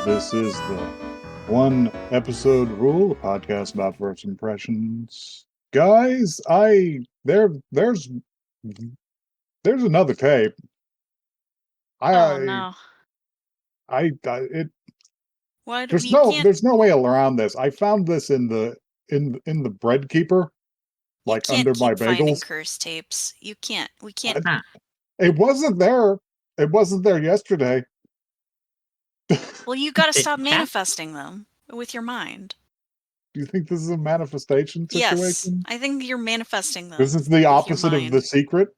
This is the one episode rule, a podcast about first impressions. Guys, there's another tape. Oh I no. I it What? there's You no can't. there's no way around this. I found this in the bread keeper, You like can't under my keep finding bagels. cursed tapes. You can't. We can't. I, Huh. it wasn't there. It wasn't there yesterday. Do Well, you gotta Did stop Cat? manifesting them with your mind. you think this is a manifestation Yes, situation? I think you're manifesting This them is the with your opposite of The mind. Secret.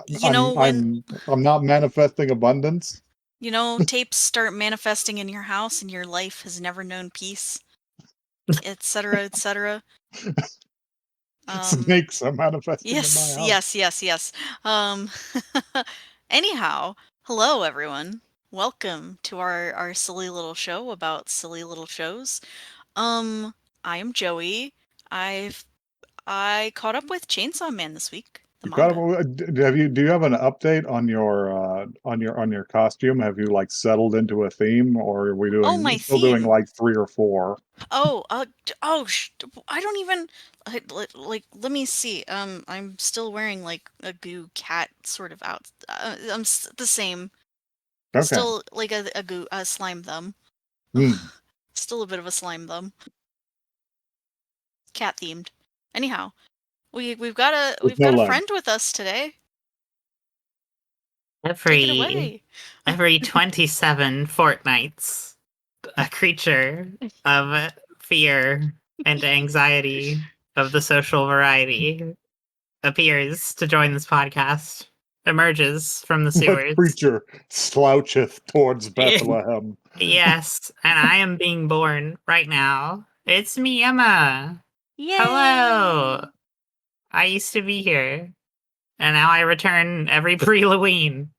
You know when I'm not manifesting abundance. tapes start manifesting in your house and your life has never known peace, etc., etc. Um. Snakes are manifesting in my Yes. house. Yes. Yes. Yes. Um. Anyhow, hello everyone. Welcome to our silly little show about silly little shows. I am Joey. I caught up with Chainsaw Man this week, the You got manga. do you have an update on your costume? Have you like settled into a theme, or are we Oh, doing my still doing theme. like three or four? Oh, I don't even like. Let me see. I'm still wearing like a goo cat sort of out. The same. Okay. Still like a slime thumb. Hmm. Still a bit of a slime thumb. Cat themed. Anyhow, we've got a With we've no got a legs. friend with us today. Take it Every away. every 27 fortnights, a creature of fear and anxiety of the social variety appears to join this podcast, emerges from the What sewers. creature sloucheth towards Bethlehem? Yes, and I am being born right now. It's me, Emma. Yay! Hello. I used to be here, and now I return every pre-Halloween.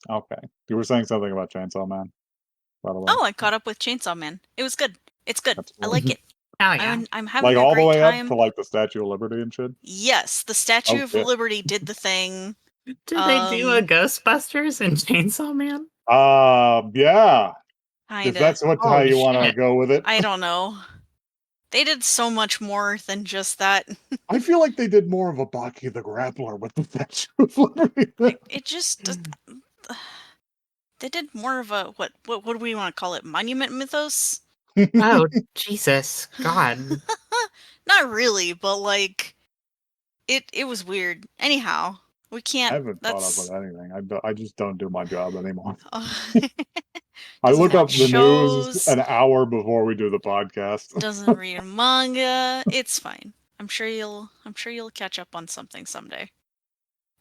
Okay. You were saying something about Chainsaw Man, by the way. Oh, I caught up with Chainsaw Man. It was good. It's good. That's I cool. like it. Oh yeah. I'm Like having a all the great way up to time. like the Statue of Liberty and shit. Yes, the Statue Oh of shit. Liberty did the thing. Did they do a Ghostbusters and Chainsaw Man? Yeah. If Kinda. that's how Holy you want to shit. go with it. I don't know. They did so much more than just that. I feel like they did more of a Baki the Grappler with the Statue of Liberty. It just they did more of a what do we want to call it? Monument mythos? Oh, Jesus. God. Not really, but like it was weird. Anyhow, we I can't. haven't caught up with That's anything. I just don't do my job anymore. I doesn't look up watch the news shows. an hour before we do the podcast. Doesn't read manga. It's fine. I'm sure you'll catch up on something someday.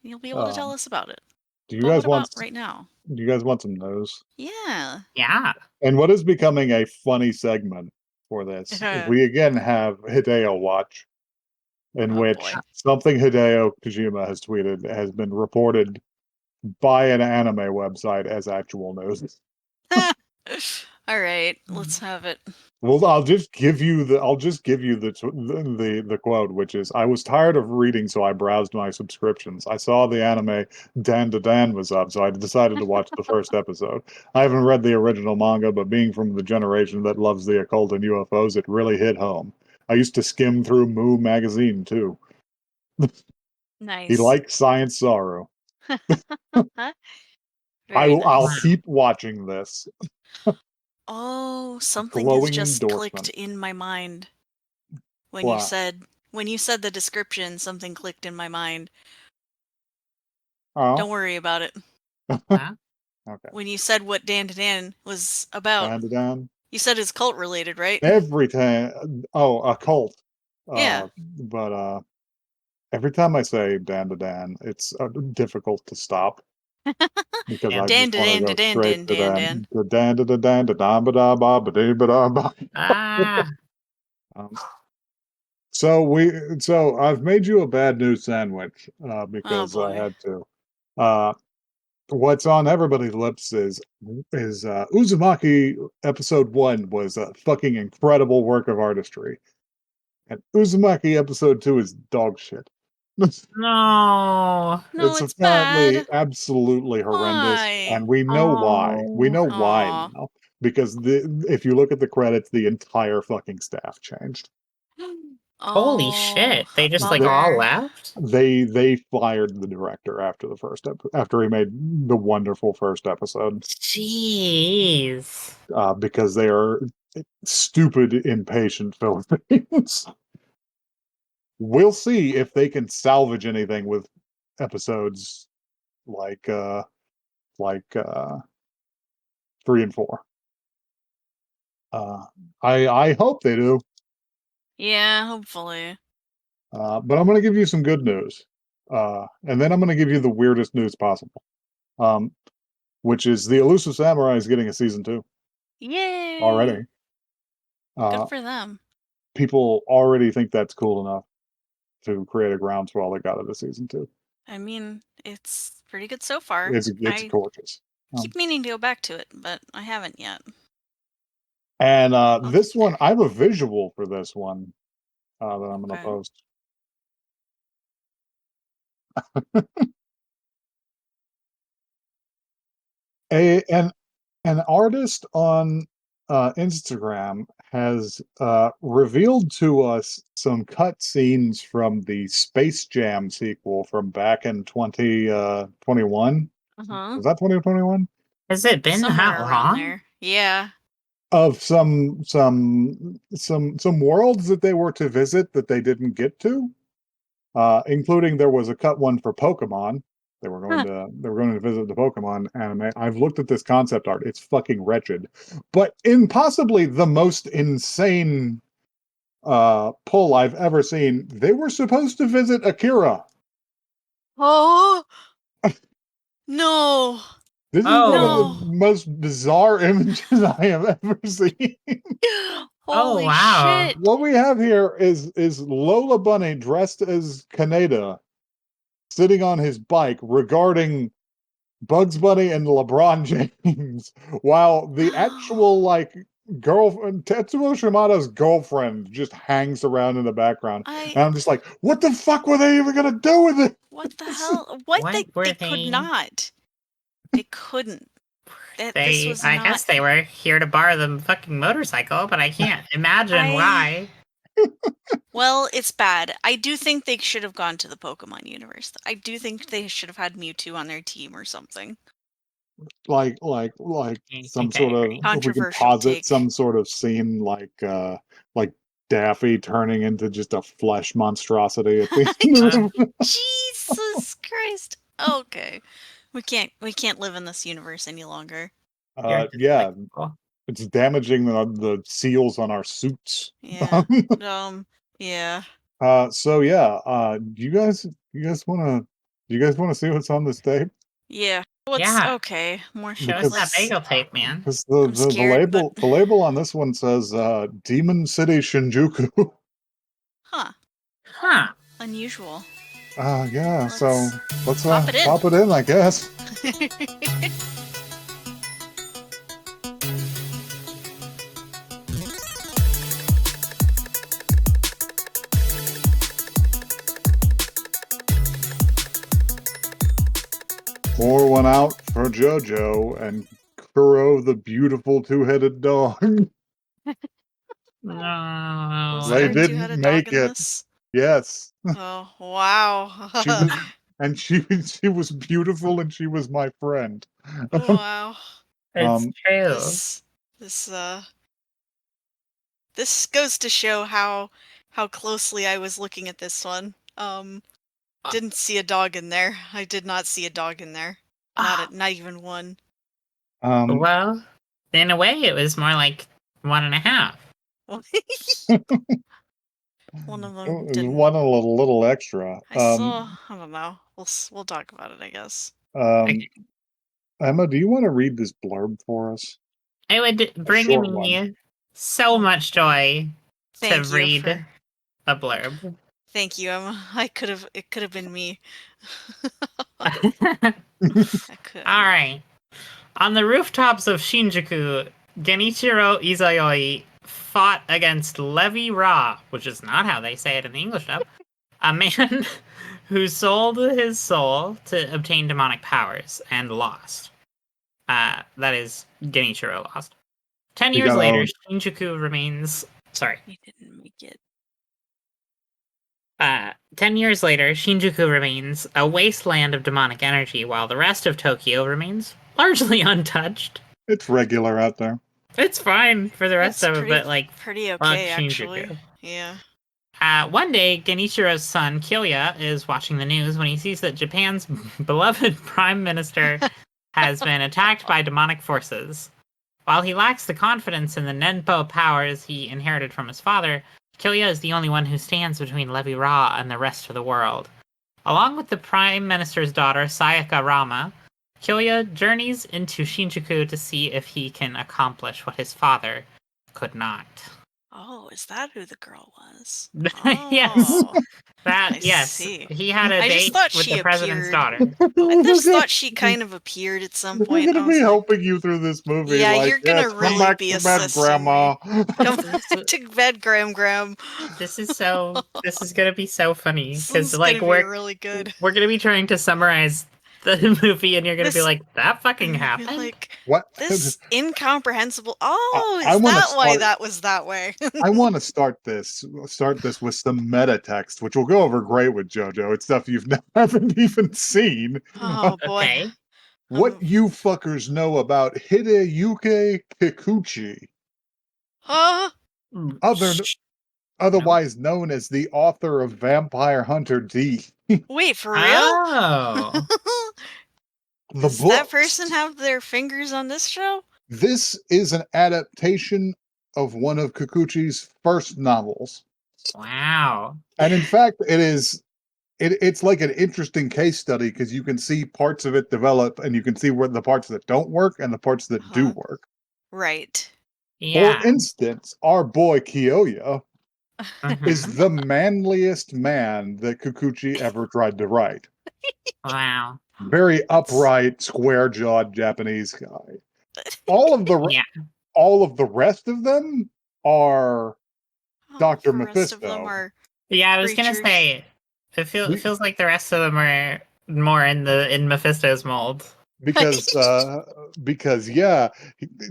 You'll be able to tell Um, us about it. do you But guys what want about right now? do you guys want some news? Yeah. Yeah. And what is becoming a funny segment for this? Oh We again have Hideo Watch, in which boy. something Hideo Kojima has tweeted has been reported by an anime website as actual news. All right, let's have it. Well, I'll just give you the quote, which is, "I was tired of reading, so I browsed my subscriptions. I saw the anime Dan to Dan was up, so I decided to watch the first episode. I haven't read the original manga, but being from the generation that loves the occult and UFOs, it really hit home. I used to skim through Moo magazine too. He Nice. likes Science Sorrow. Very I'll nice. Wow. keep watching this." Oh, something has Glowing just clicked endorsement. in my mind when you Wow. said the description. Something clicked in my mind. Oh, Don't worry about it. Huh? okay. When you said what Dan to Dan was about, Dan to Dan. you said it's cult related, right? Every time, oh, a cult. Yeah. But every time I say Dan to Dan, it's difficult to stop because Yeah. I Dan just to want to Dan go to Dan straight Dan to Dan Dan. Dan, to Dan to Dan ba da ba ba dee ba da ba. Ah. Um, so I've made you a bad news sandwich Oh because I boy. had to. Uh, what's on everybody's lips is Uzumaki episode 1 was a fucking incredible work of artistry. And Uzumaki episode 2 is dog shit. No. No, It's it's apparently bad. absolutely horrendous, Why? and we know why. We Oh. know why Aw. now because if you look at the credits, the entire fucking staff changed. Holy Oh, shit. They just like They all bummer. left? they fired the director after the after he made the wonderful first episode Jeez. because they are stupid impatient Philippines. We'll see if they can salvage anything with episodes like uh like 3 and 4. Uh, I hope they do. Yeah, hopefully. But I'm going to give you some good news, and then I'm going to give you the weirdest news possible, um, which is the Elusive Samurai is getting a season 2 Yay! already. Good Uh, for them. People already think that's cool enough to create a groundswell that got it a season 2. I mean, it's pretty good so far. It's I gorgeous. keep meaning to go back to it, but I haven't yet. And I'll get this one, there. I have a visual for this one that I'm going to Okay. post. An artist on Instagram has revealed to us some cut scenes from the Space Jam sequel from back in 2021. Uh-huh. Was that 2021? Has it been that Somewhere around long? there. Yeah. Of some worlds that they were to visit that they didn't get to, including there was a cut one for Pokemon. Huh. They were going to visit the Pokemon anime. I've looked at this concept art. It's fucking wretched. But in possibly the most insane pull I've ever seen, they were supposed to visit Akira. Oh no. This is one of the Oh. No. most bizarre images I have ever seen. Oh, Holy wow. shit. What we have here is Lola Bunny dressed as Kaneda sitting on his bike regarding Bugs Bunny and LeBron James, while the actual like girlfriend Tetsuo Shimada's girlfriend just hangs around in the background. I And I'm just like, what the fuck were they even gonna do with it? what the hell? What What they were could they? not. They couldn't. This They, was I not guess they were here to borrow the fucking motorcycle, but I can't imagine I why. well, it's bad. I do think they should have gone to the Pokemon universe. I do think they should have had Mewtwo on their team or something. Like some sort Okay, of right. if we can Controversial posit take. some sort of scene like Daffy turning into just a flesh monstrosity at the Uh, end of Jesus Christ. Okay. We can't live in this universe any longer. you're yeah, despicable. it's damaging the seals on our suits. Yeah. Yeah. So yeah, do you guys wanna see what's on this tape? Yeah. What's Yeah, okay? More show us that Because shitless. bagel tape, man. because I'm scared, but the label on this one says Demon City Shinjuku. huh. Huh. Unusual. Yeah, so Let's let's pop it in. pop it in, I guess. Pour one out for Jojo and Kuro the beautiful two-headed dog. Was No. They there a didn't two-headed dog make in it. this? Yes. Oh, wow. She was and she was beautiful and she was my friend. Wow. It's Um true. This this goes to show how closely I was looking at this one. Didn't see a dog in there. I did not see a dog in there. Ah, Not even one. um well, in a way, it was more like 1.5. One of it them was didn't. one a little extra. I saw. I don't know. We'll talk about it, I guess. Um Okay. Emma, do you want to read this blurb for us? It would A bring short one. me so Oh, much joy to thank you read for. a blurb. Thank you, Emma. I could have. It could have been me. All I could. right. On the rooftops of Shinjuku, Genichiro Izayoi fought against Levi Ra, which is not how they say it in the English dub, a man who sold his soul to obtain demonic powers and lost. That is, Genichiro lost. 10 You years gotta later, own. Shinjuku remains. Sorry. He didn't make it. 10 years later, Shinjuku remains a wasteland of demonic energy, while the rest of Tokyo remains largely untouched. It's regular out there. It's fine for the rest It's of it, but pretty fuck okay, actually. Shinjuku. Yeah. One day, Genichiro's son, Kyoya, is watching the news when he sees that Japan's beloved prime minister has been attacked by demonic forces. While he lacks the confidence in the Nenpo powers he inherited from his father, Kyoya is the only one who stands between Levi Ra and the rest of the world. Along with the prime minister's daughter, Sayaka Rama, Kyoya journeys into Shinjuku to see if he can accomplish what his father could not. Oh, is that who the girl was? Yes. Oh, I Yes. see. He had a I just date thought with she the president's appeared. daughter. I just thought she kind of appeared at some We're point. gonna I was be like, helping you through this movie. yeah, Like, you're gonna yes, come really back be to bed, assisting Grandma. me. Come This back to bed, Graham. This is gonna be so funny This because is like gonna be really good. we're gonna be trying to summarize the movie and you're gonna be This- like, that fucking You're gonna be happened. like, What? this incomprehensible. Oh, I is want to that why start. that was that way? I want to start this with some meta text, which will go over great with JoJo. It's stuff you've haven't even seen. Oh boy. Okay. What you fuckers know about Hideyuki Kikuchi, Huh? other No. otherwise known as the author of Vampire Hunter D? Wait, for real? Oh. The Does that books. person have their fingers on this show? This is an adaptation of one of Kikuchi's first novels. Wow. And in fact, it's like an interesting case study because you can see parts of it develop and you can see where the parts that don't work and the parts that do Huh. work. Right. Yeah. For instance, our boy Kyoya is Mhm. the manliest man that Kikuchi ever tried to write. Wow. Very upright, square-jawed Japanese guy. All of the Yeah. all of the rest of them are Dr. The rest of them Mephisto. are Yeah, I was gonna creatures. say it We- feels like the rest of them are more in Mephisto's mold. because yeah,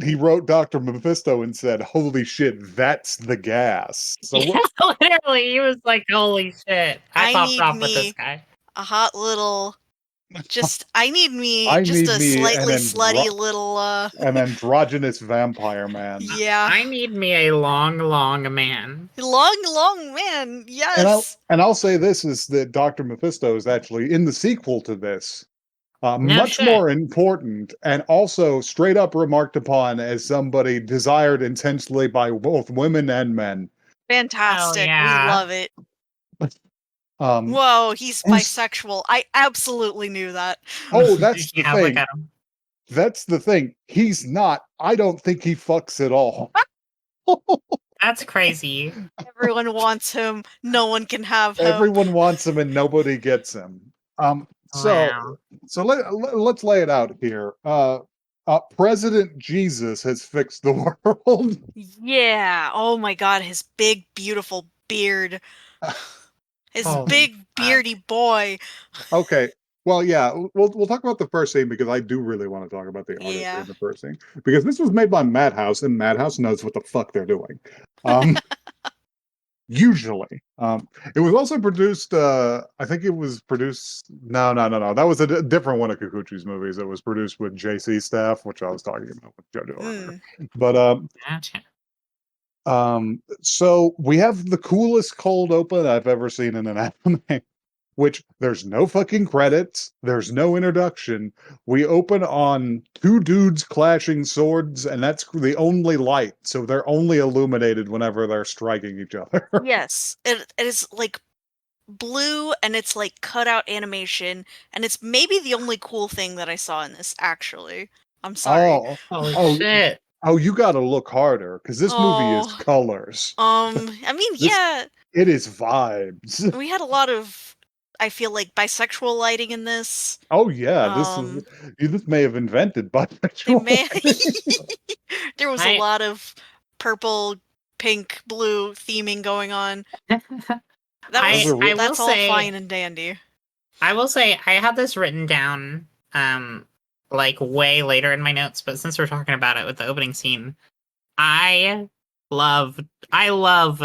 he wrote Dr. Mephisto and said, "Holy shit, that's the gas." So Yeah, literally, he was like, "Holy shit!" I I popped need off with this me guy. a hot little. I need me I just need a me slightly slutty little. an androgynous vampire man. Yeah. I need me a long man. Long man. And Yes. I'll say this is that Dr. Mephisto is actually in the sequel to this. No Much shit. more important and also straight up remarked upon as somebody desired intensely by both women and men. Fantastic. We yeah. love it. Um, Whoa, he's who's- bisexual. I absolutely knew that. oh, that's the Yeah, look thing. at him. That's the thing. He's not. I don't think he fucks at all. That's crazy. Everyone wants him. No one can have him. Everyone wants him and nobody gets him. So Wow. let's lay it out here. President Jesus has fixed the world. Yeah. Oh my god, his big, beautiful beard. His Holy big, fuck. beardy boy. Okay. Well, yeah, we'll talk about the first scene because I do really want to talk about the artistry Yeah. in the first scene because this was made by Madhouse and Madhouse knows what the fuck they're doing. Usually, it was also produced. I think it was produced. No. That was a different one of Kikuchi's movies. It was produced with JC staff, which I was talking about with JoJo earlier. But Gotcha. so we have the coolest cold open I've ever seen in an anime. Which there's no fucking credits, there's no introduction. We open on two dudes clashing swords, and that's the only light. So they're only illuminated whenever they're striking each other. Yes. It is like blue and it's like cutout animation, and it's maybe the only cool thing that I saw in this, actually. I'm sorry. Holy shit. Oh, you gotta look harder, because this movie is Oh. colors. I mean, yeah, It is vibes. we had a lot of, I feel like, bisexual lighting in this. Oh yeah, this may have invented They bisexual. may there was a I- lot of purple, pink, blue theming going on. I will That's all say fine and dandy. I will say I had this written down like way later in my notes, but since we're talking about it with the opening scene, I love I love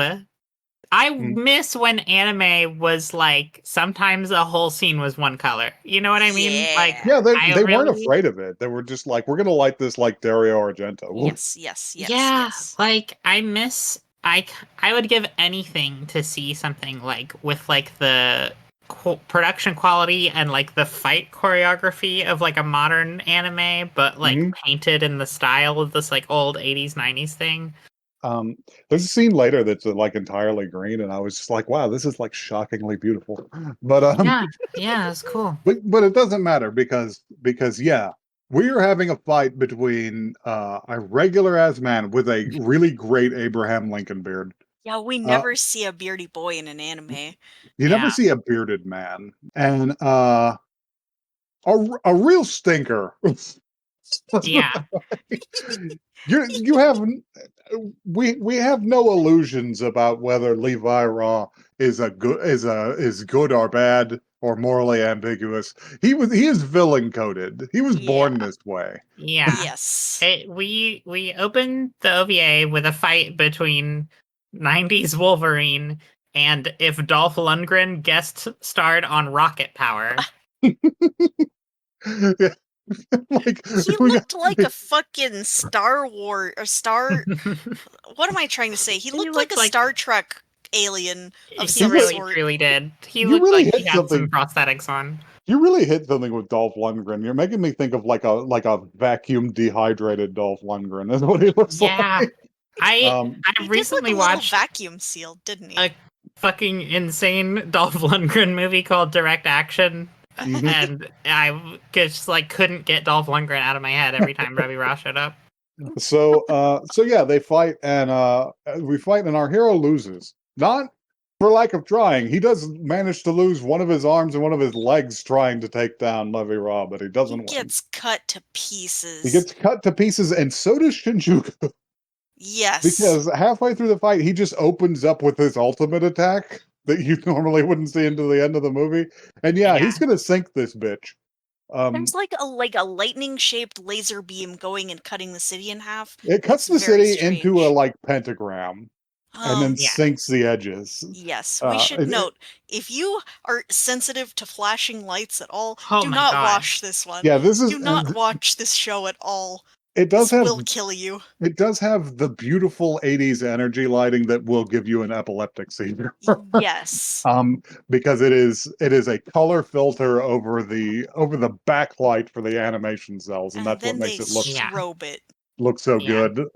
I Mm. miss when anime was like sometimes a whole scene was one color. You know what I mean? Like Yeah, Yeah. I they weren't really afraid of it. They were just like, we're gonna light this like Dario Argento. Yes, yes, yes, yeah, yes. like I would give anything to see something like with like the production quality and like the fight choreography of like a modern anime, but like Mhm. painted in the style of this like old 80s 90s thing. Um, there's a scene later that's like entirely green, and I was just like, wow, this is like shockingly beautiful. But Yeah, yeah, it's cool. but it doesn't matter because yeah, we are having a fight between a regular ass man with a really great Abraham Lincoln beard. Yeah, we Uh, never see a beardy boy in an anime. you never Yeah, see a bearded man, and a real stinker. yeah, You have we have no illusions about whether Levi Raw is good or bad or morally ambiguous. He is villain coded. He was born Yeah. this way. yeah. Yes. We opened the OVA with a fight between 90s Wolverine and if Dolph Lundgren guest starred on Rocket Power. Yeah, like He we got looked like a fucking Star Wars or Star. What am I trying to say? He He looked like looked a like Star Trek alien of he some really sort. truly did. He you looked really like he hit had some something. prosthetics on. You really hit something with Dolph Lundgren. You're making me think of like a vacuum dehydrated Dolph Lundgren. That's what he looks Yeah. like. I Um, I He did look recently a little watched vacuum sealed, didn't he? a fucking insane Dolph Lundgren movie called Direct Action, mhm. and I just like couldn't get Dolph Lundgren out of my head every time Robbie Ross showed up. So yeah, they fight and we fight and our hero loses. Not for lack of trying. He does manage to lose one of his arms and one of his legs trying to take down Levi Raw, but he He doesn't win. gets cut to He pieces. gets cut to pieces, and so does Shinjuku. Yes. Because halfway through the fight, he just opens up with his ultimate attack that you normally wouldn't see until the end of the movie. And yeah, Yeah. he's gonna sink this bitch. There's like a lightning shaped laser beam going and cutting the city in half. It cuts It's the very city into a strange. like pentagram and then Yeah. sinks the edges. Yes, we should It, note, if you are sensitive to flashing lights at all, Oh do my not god. watch this one. yeah, this is Do not watch this show at all. it does This have will kill you. it does have the beautiful 80s energy lighting that will give you an epileptic seizure. Yes. Because it is a color filter over the backlight for the animation cells, and And that's what then they makes it look Yeah. strobe it. so Yeah. good.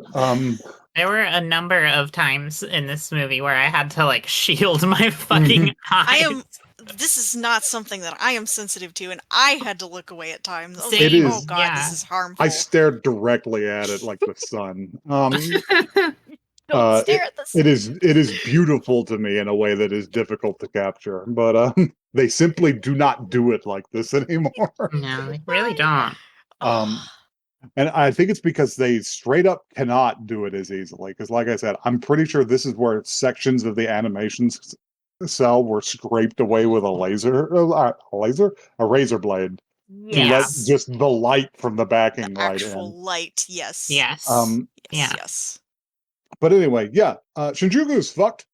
There were a number of times in this movie where I had to like shield my Mhm. fucking eyes. This is not something that I am sensitive to, and I had to look away at times. I was It like, oh is. Same, god, this yeah. is I harmful. stared directly at it like the sun. Don't It stare at this. it is beautiful to me in a way that is difficult to capture, but they simply do not do it like this anymore. No, they really don't. um, Oh, and I think it's because they straight up cannot do it as easily. Because, like I said, I'm pretty sure this is where sections of the animations cell were scraped away with a razor blade to let Yeah. yes. just the light from the The backing light in. actual light, yes. Yes. Um, Yes, Yeah. yes. but anyway, yeah, Shinjuku is fucked.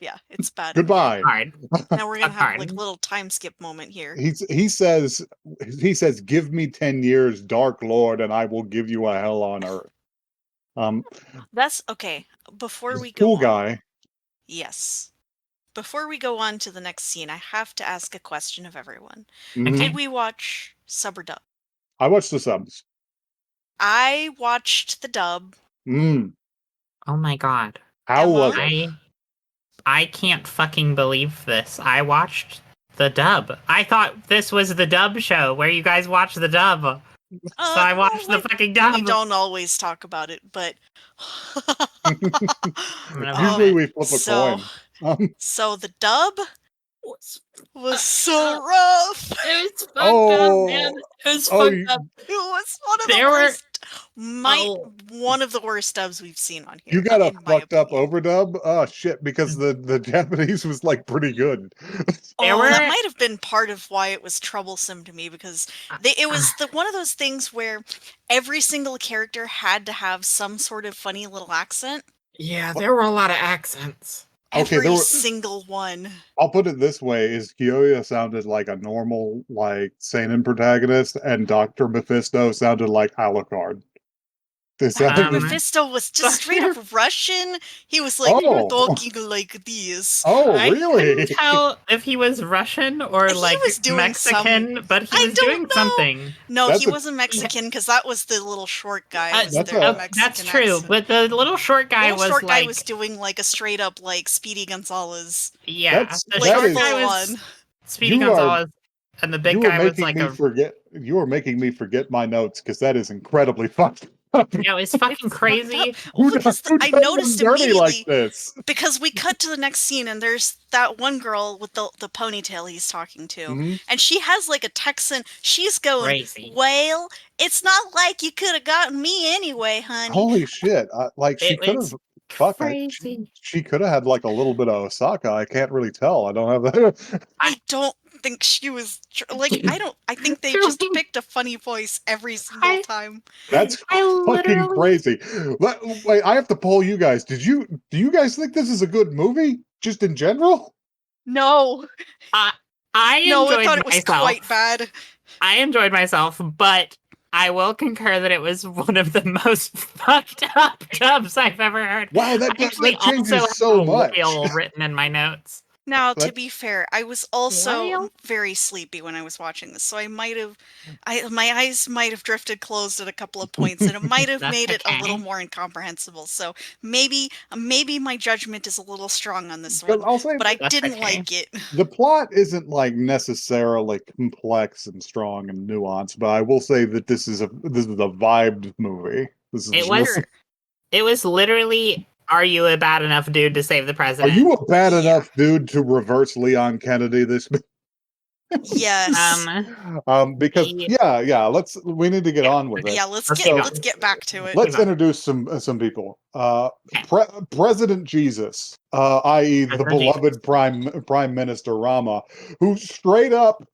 Yeah, it's bad in here. Goodbye. Hard. Now we're gonna Fuck have like a hard. little time skip moment here. He says, "Give me 10 years, Dark Lord, and I will give you a hell on earth." Um, That's okay. Before he's a we go cool on, guy. yes. Before we go on to the next scene, I have to ask a question of everyone. Mhm. Did Okay. we watch sub or dub? I watched the subs. I watched the dub. Mm, Oh my god. how was Emma? it? I can't fucking believe this. I watched the dub. I thought this was the dub show where you guys watch the dub. So I watched the fucking We dub. don't always talk about it, but I'm gonna Usually vomit. we flip a so coin. Um, so the dub was so rough. It was fucked up, man. Oh, It was oh, fucked up. It was one of the There were worst. oh, One of the worst dubs we've seen on you here, got a in my fucked up opinion. overdub? Oh shit, because the Japanese was like pretty good. there Oh, that were might have been part of why it was troublesome to me because it was one of those things where every single character had to have some sort of funny little accent. yeah, there were a lot of accents. Okay, Every single one. I'll put it this way: is Kyoya sounded like a normal, like seinen protagonist, and Doctor Mephisto sounded like Alucard. Is that Dr. Um, Mephisto was just straight up Russian. He was like oh, talking like this. oh, I couldn't really? tell if he was Russian or He like was doing some. Mexican, but he I was don't doing know. something. No, he That's a wasn't Mexican because that was the little short guy was that's their a That's Mexican true, accent. but the little short guy Little was short guy was like, doing like a straight up like Speedy Gonzalez, yeah, the like that short is guy full was on. Speedy you are Gonzalez, and the big you are guy was making like me a forget you are making me forget my notes because that is incredibly fucked up. it's fucking It's fucked up. crazy. Well, Who because who I does them noticed dirty like immediately this? because we cut to the next scene and there's that one girl with the ponytail he's talking to, Hmm. and she has like a Texan. She's going, Crazy. "Well, it's not like you could have gotten me anyway, honey." Holy shit! Like she It could have. was Fuck, crazy. she could have had like a little bit of Osaka. I can't really tell. I don't have that. I I don't think she was like I don't. I think they just picked a funny voice every single I time. That's I fucking literally crazy. Wait, I have to poll you guys. Do you guys think this is a good movie? Just in general? No, I I no, I thought enjoyed it was quite myself. bad. I enjoyed myself, but I will concur that it was one of the most fucked up dubs I've ever heard. Wow, I actually that also changes have so a much. whale written in my notes. Now, to That be fair, I was also Whale? very sleepy when I was watching this, so my eyes might have drifted closed at a couple of points, and it might have That's made it a little okay. more incomprehensible. So maybe my judgment is a little strong on this because one, I'll say but I That's didn't okay. like it. the plot isn't like necessarily complex and strong and nuanced, but I will say that this is a vibed movie. This It is really. was Sure. it was literally, are you a bad enough dude to save the Are president? you a bad Yeah. enough dude to reverse Leon Kennedy this Yes. Um because the we need to get yeah, on with it. Yeah, let's keep So let's get back to it. keep let's on. introduce some people. Okay. President Jesus, i.e., the President Jesus. beloved Prime Minister Rama, who straight up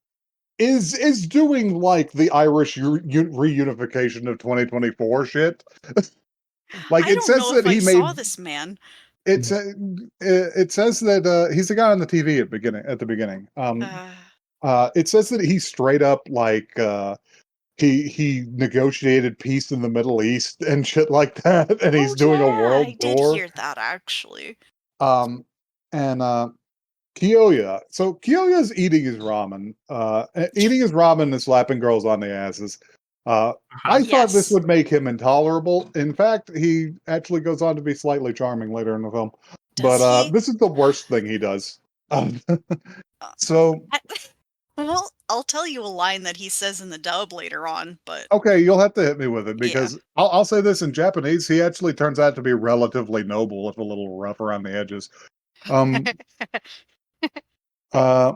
is doing like the Irish reunification of 2024 shit. Like I it don't says know that if I he saw made this man. it says that he's the guy on the TV at the beginning. Uh, It says that he straight up like he negotiated peace in the Middle East and shit like that, and oh he's doing a yeah, world I did tour. hear that actually. Um, and Kyoya, so Kyoya's eating his ramen and slapping girls on the asses. Uh-huh. I thought this Yes. would make him intolerable. In fact, he actually goes on to be slightly charming later in the film. Does But he? this is the worst thing he does. Um, Uh, so I, well, I'll tell you a line that he says in the dub later on, but okay, you'll have to hit me with it yeah. because I'll say this in Japanese. He actually turns out to be relatively noble, if a little rough around the edges. Um, uh,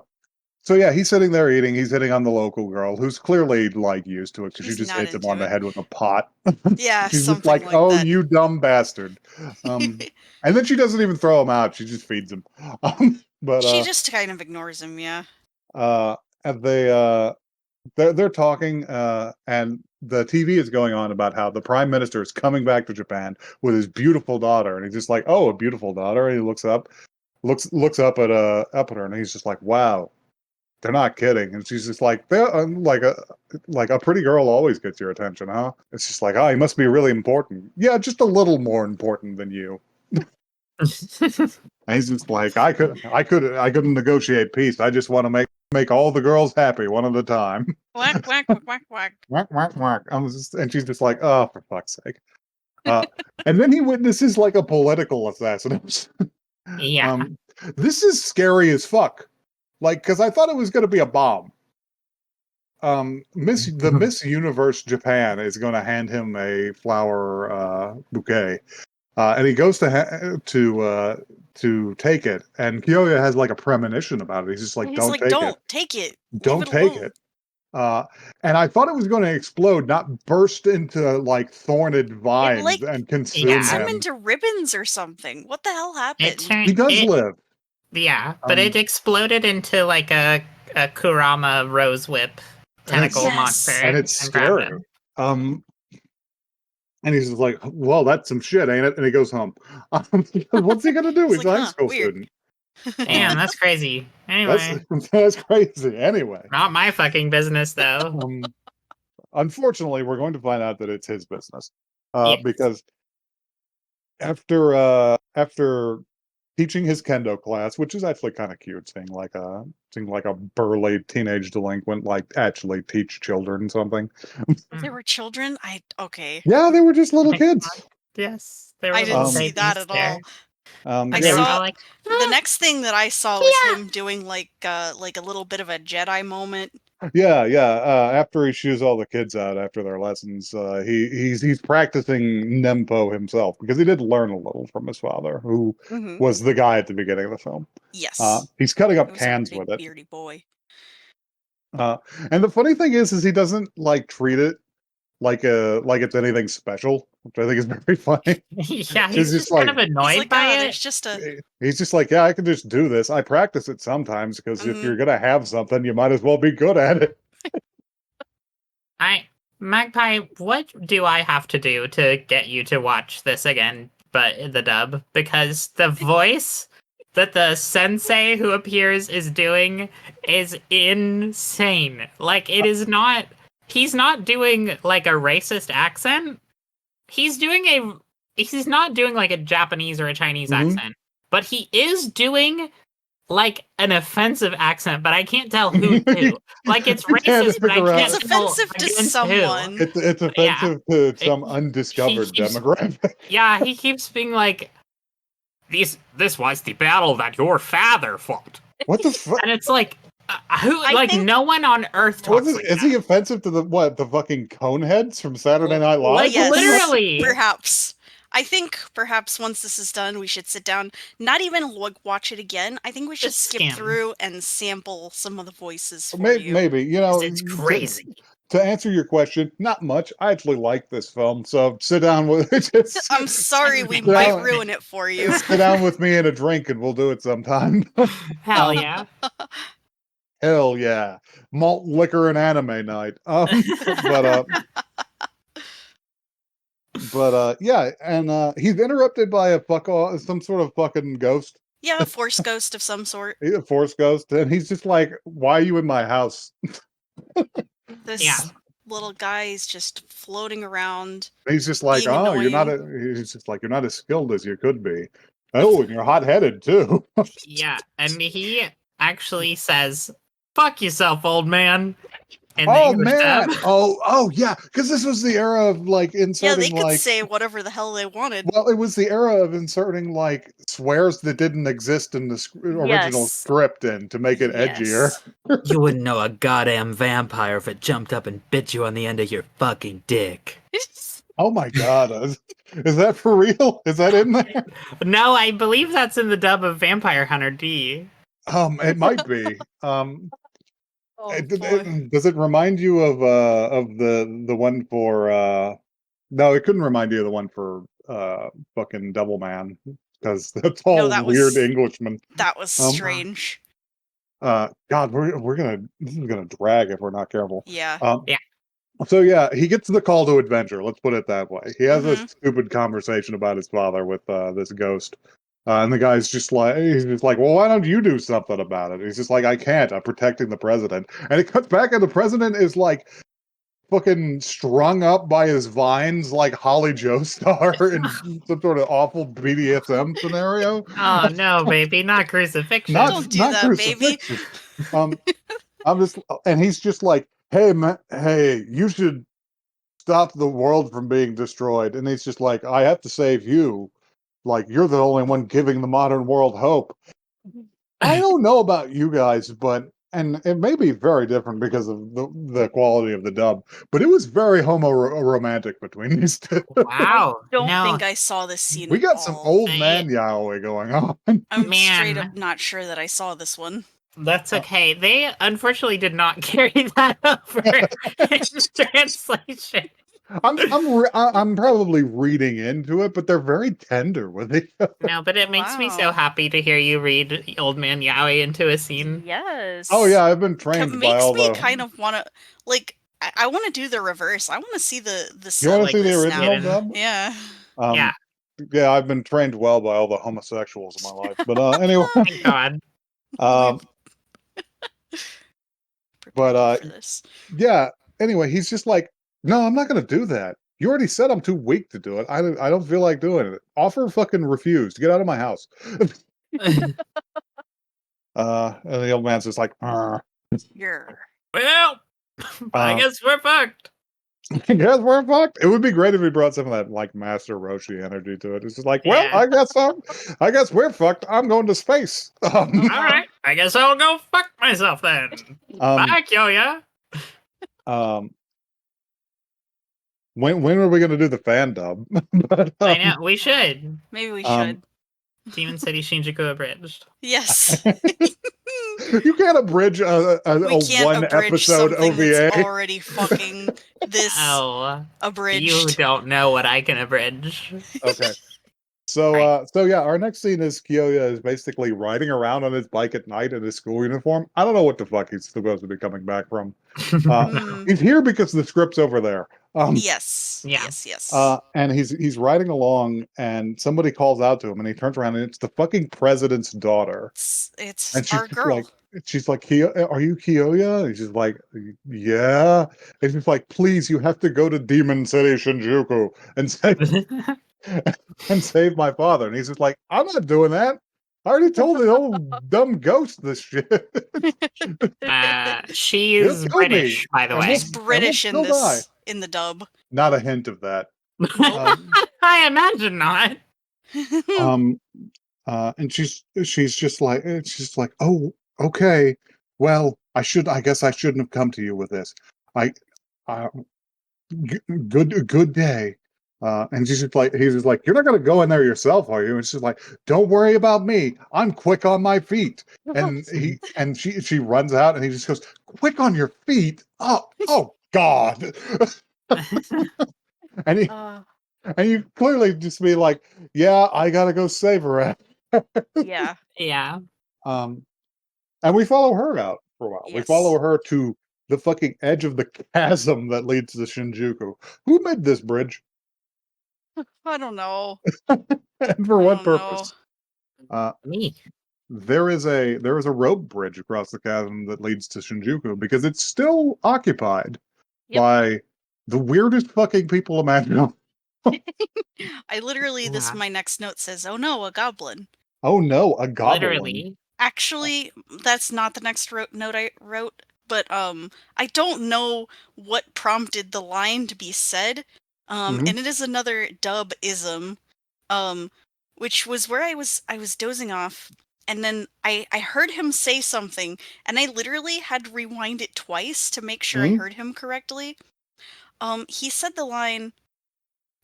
so yeah, he's sitting there eating. He's hitting on the local girl who's clearly like used to it because she She's just not hits him on into the it. head with a pot. Yeah, She's just something like, like "Oh, that. you dumb bastard," and then she doesn't even throw him out. She just feeds him. But She just kind of ignores him, yeah. uh, and they're talking, and the TV is going on about how the prime minister is coming back to Japan with his beautiful daughter, and he's just like, "Oh, a beautiful daughter." And he looks up at her, and he's just like, "Wow, they're not kidding." And she's just like, "They're like a pretty girl always gets your attention, huh?" It's just like, "Oh, he must be really important." Yeah, just a little more important than you. And he's just like, I couldn't negotiate peace. I just want to make all the girls happy one at a time." Whack, whack, whack, whack, whack. Whack, whack, whack. And she's just like, oh, for fuck's sake. Uh, and then he witnesses like a political assassination. Yeah. um, this is scary as fuck. Like, because I thought it was going to be a bomb. Miss Universe Japan is going to hand him a flower bouquet, and he goes to take it, and Kyoya has like a premonition about it. He's just like, He's "Don't like, take it, don't take it. Leave don't it take alone. it." And I thought it was going to explode, not burst into like thorned vines like, and It consume turn him. into ribbons or something. What the hell It happened? He turned does it. live. Yeah, but it exploded into like a Kurama rose whip And it's tentacle Yes. monster and it's and grabbed scary. him. And he's just like, "Well, that's some shit, ain't it?" And he goes home. What's he gonna do? He's He's like, a high huh, school weird. student. Damn, that's crazy. That's Anyway, that's crazy. Anyway, not my fucking business though. unfortunately, we're going to find out that it's his business, Yes. because after teaching his kendo class, which is actually kind of cute, seeing like a burly teenage delinquent like actually teach children something. They were children? Okay. Yeah, they were just little Thank kids. God. Yes, there I were didn't little see that babies at there. all. I And Yeah, they were saw all like, the next thing that I saw was him doing like a little bit of a Jedi moment. yeah. After he shoos all the kids out after their lessons, he's practicing Nempo himself because he did learn a little from his father, who Mm-hmm. was the guy at the beginning of the film. Yes. He's cutting up It was our cans big with it. beardy boy. And the funny thing is he doesn't like treat it like it's anything special, which I think is very funny. yeah, He's he's just just kind like, of He's annoyed like, by it. there's just a he's just like, yeah, I can just do this. I practice it sometimes because if you're gonna have something, you might as well be good at it. Magpie, what do I have to do to get you to watch this again, but in the dub? Because the voice that the sensei who appears is doing is insane. Like, it is not. He's not doing like a racist accent. He's not doing like a Japanese or a Chinese Mhm. accent, but he is doing like an offensive accent, but I can't tell who to. Like, it's You can't racist, but I figure can't out. it's tell offensive to against who. someone. It's Yeah. offensive to some He undiscovered keeps- demographic. Yeah, he keeps being like, this was the battle that your father fought. What the fuck? And it's like, who? I Like, think- no one on Earth talks like Is that. he offensive to the fucking coneheads from Saturday Night Live? Like, Yes, literally. Perhaps. I think perhaps once this is done, we should sit down, not even watch it again. I think we should Just skip skim. through and sample some of the voices for you. Maybe, you know, It's crazy. to answer your question, not much. I actually like this film, so sit down with just I'm sorry we Sit might down- ruin it for you. sit down with me and a drink, and we'll do it sometime. Hell yeah. Hell yeah, malt liquor and anime night. Yeah, and he's interrupted by some sort of fucking ghost, Yeah, a force ghost of some sort. a force ghost, and he's just like, "Why are you in my house?" This Yeah. little guy is just floating around. He's just like, Being "Oh, you're not annoying. he's just like, "You're not as skilled as you could be." Oh, and you're hot-headed too. Yeah, and he actually says, "Fuck yourself, old man." In the Oh English man! dub. Oh yeah, because this was the era of like Yeah, inserting they could like. say whatever the hell they wanted. Well, it was the era of inserting like swears that didn't exist in the original Yes. script in to make it edgier. Yes. You wouldn't know a goddamn vampire if it jumped up and bit you on the end of your fucking dick. Oh my god, is that for real? Is that in there? No, I believe that's in the dub of Vampire Hunter D. It might be. Oh boy. Does it remind you of the one for? No, it couldn't remind you of the one for fucking Devilman because that's all No, that weird was- Englishmen. That was strange. God, this is gonna drag if we're not careful. Yeah. Yeah. So yeah, he gets the call to adventure. Let's put it that way. He has a Mhm. stupid conversation about his father with this ghost, and the guy's just like, well, why don't you do something about it? He's just like, I can't. I'm protecting the president. And it cuts back, and the president is like fucking strung up by his vines, like Holly Joestar in some sort of awful BDSM scenario. Oh no, baby, not crucifixion. Don't do that, baby. crucifixion. And he's just like, hey man, hey, you should stop the world from being destroyed. And he's just like, I have to save you. Like, you're the only one giving the modern world hope. I don't know about you guys, but and it may be very different because of the quality of the dub, but it was very romantic between these two. Wow. Don't No, think I saw this scene We at got some all. old man yaoi going on. I'm straight Man. up not sure that I saw this one. That's okay. They unfortunately did not carry that over in translation. I'm probably reading into it, but they're very tender with each other. No, but it makes me so Wow. happy to hear you read Old Man Yaoi into a scene. Yes. Oh yeah, I've been trained by Makes all me the. kind of want to, like, I want to do the reverse. I want to see the You sub want to like see the this original now. dub? Yeah. Yeah. Yeah, I've been trained well by all the homosexuals in my life. But anyway, Thank God. um, Prepared but you for this. yeah. Anyway, he's just like, no, I'm not going to do that. You already said I'm too weak to do it. I don't feel like doing it. Offer fucking refused. Get out of my house. And the old man's just like, "Arr." You're. Well, I guess we're fucked. I guess we're fucked. It would be great if we brought some of that like Master Roshi energy to it. It's just like, well, Yeah. I guess we're fucked. I'm going to space. All right. I guess I'll go fuck myself then. Bye, Kyoya. When are we going to do the fan dub? But, I know. We should. Maybe we should. Demon City Shinjuku abridged. Yes. You can't abridge a We can't one abridge episode something OVA. that's already fucking this Oh, abridged. you don't know what I can abridge. Okay. So, Right. so yeah, our next scene is Kyoya is basically riding around on his bike at night in his school uniform. I don't know what the fuck he's supposed to be coming back from. He's here because the script's over there. Yes. Yeah. Yes. And he's riding along, and somebody calls out to him, and he turns around, and it's the fucking president's daughter. It's And she's our just girl. like, are you Kyoya? And she's like, yeah. And she's like, please, you have to go to Demon City Shinjuku and save my father. And he's just like, I'm not doing that. I already told the old dumb ghost this shit. She's He'll kill British, me, by the and way. we'll- She's British in still this in the dub. Not a hint of that. Um, I imagine not. and she's just like, oh, okay. Well, I guess I shouldn't have come to you with this. I, uh, good day. And he's just like, you're not gonna go in there yourself, are you? And she's like, don't worry about me. I'm quick on my feet. And she runs out, and he just goes, quick on your feet. Oh God. and he and you clearly just be like, yeah, I gotta go save her. Yeah. Yeah. And we follow her out for a while. We Yes. follow her to the fucking edge of the chasm that leads to Shinjuku. Who made this bridge? I don't know. And for I what don't purpose? Me. There is a rope bridge across the chasm that leads to Shinjuku because it's still occupied Yep. by the weirdest fucking people imaginable. I literally, this Yeah. my next note says, "Oh no, a goblin." Oh no, a goblin. Literally. Actually, that's not the next note I wrote, but I don't know what prompted the line to be said. Mhm. And it is another dub-ism, which was where I was dozing off, and then I heard him say something, and I literally had to rewind it twice to make sure I heard him correctly. He said the line,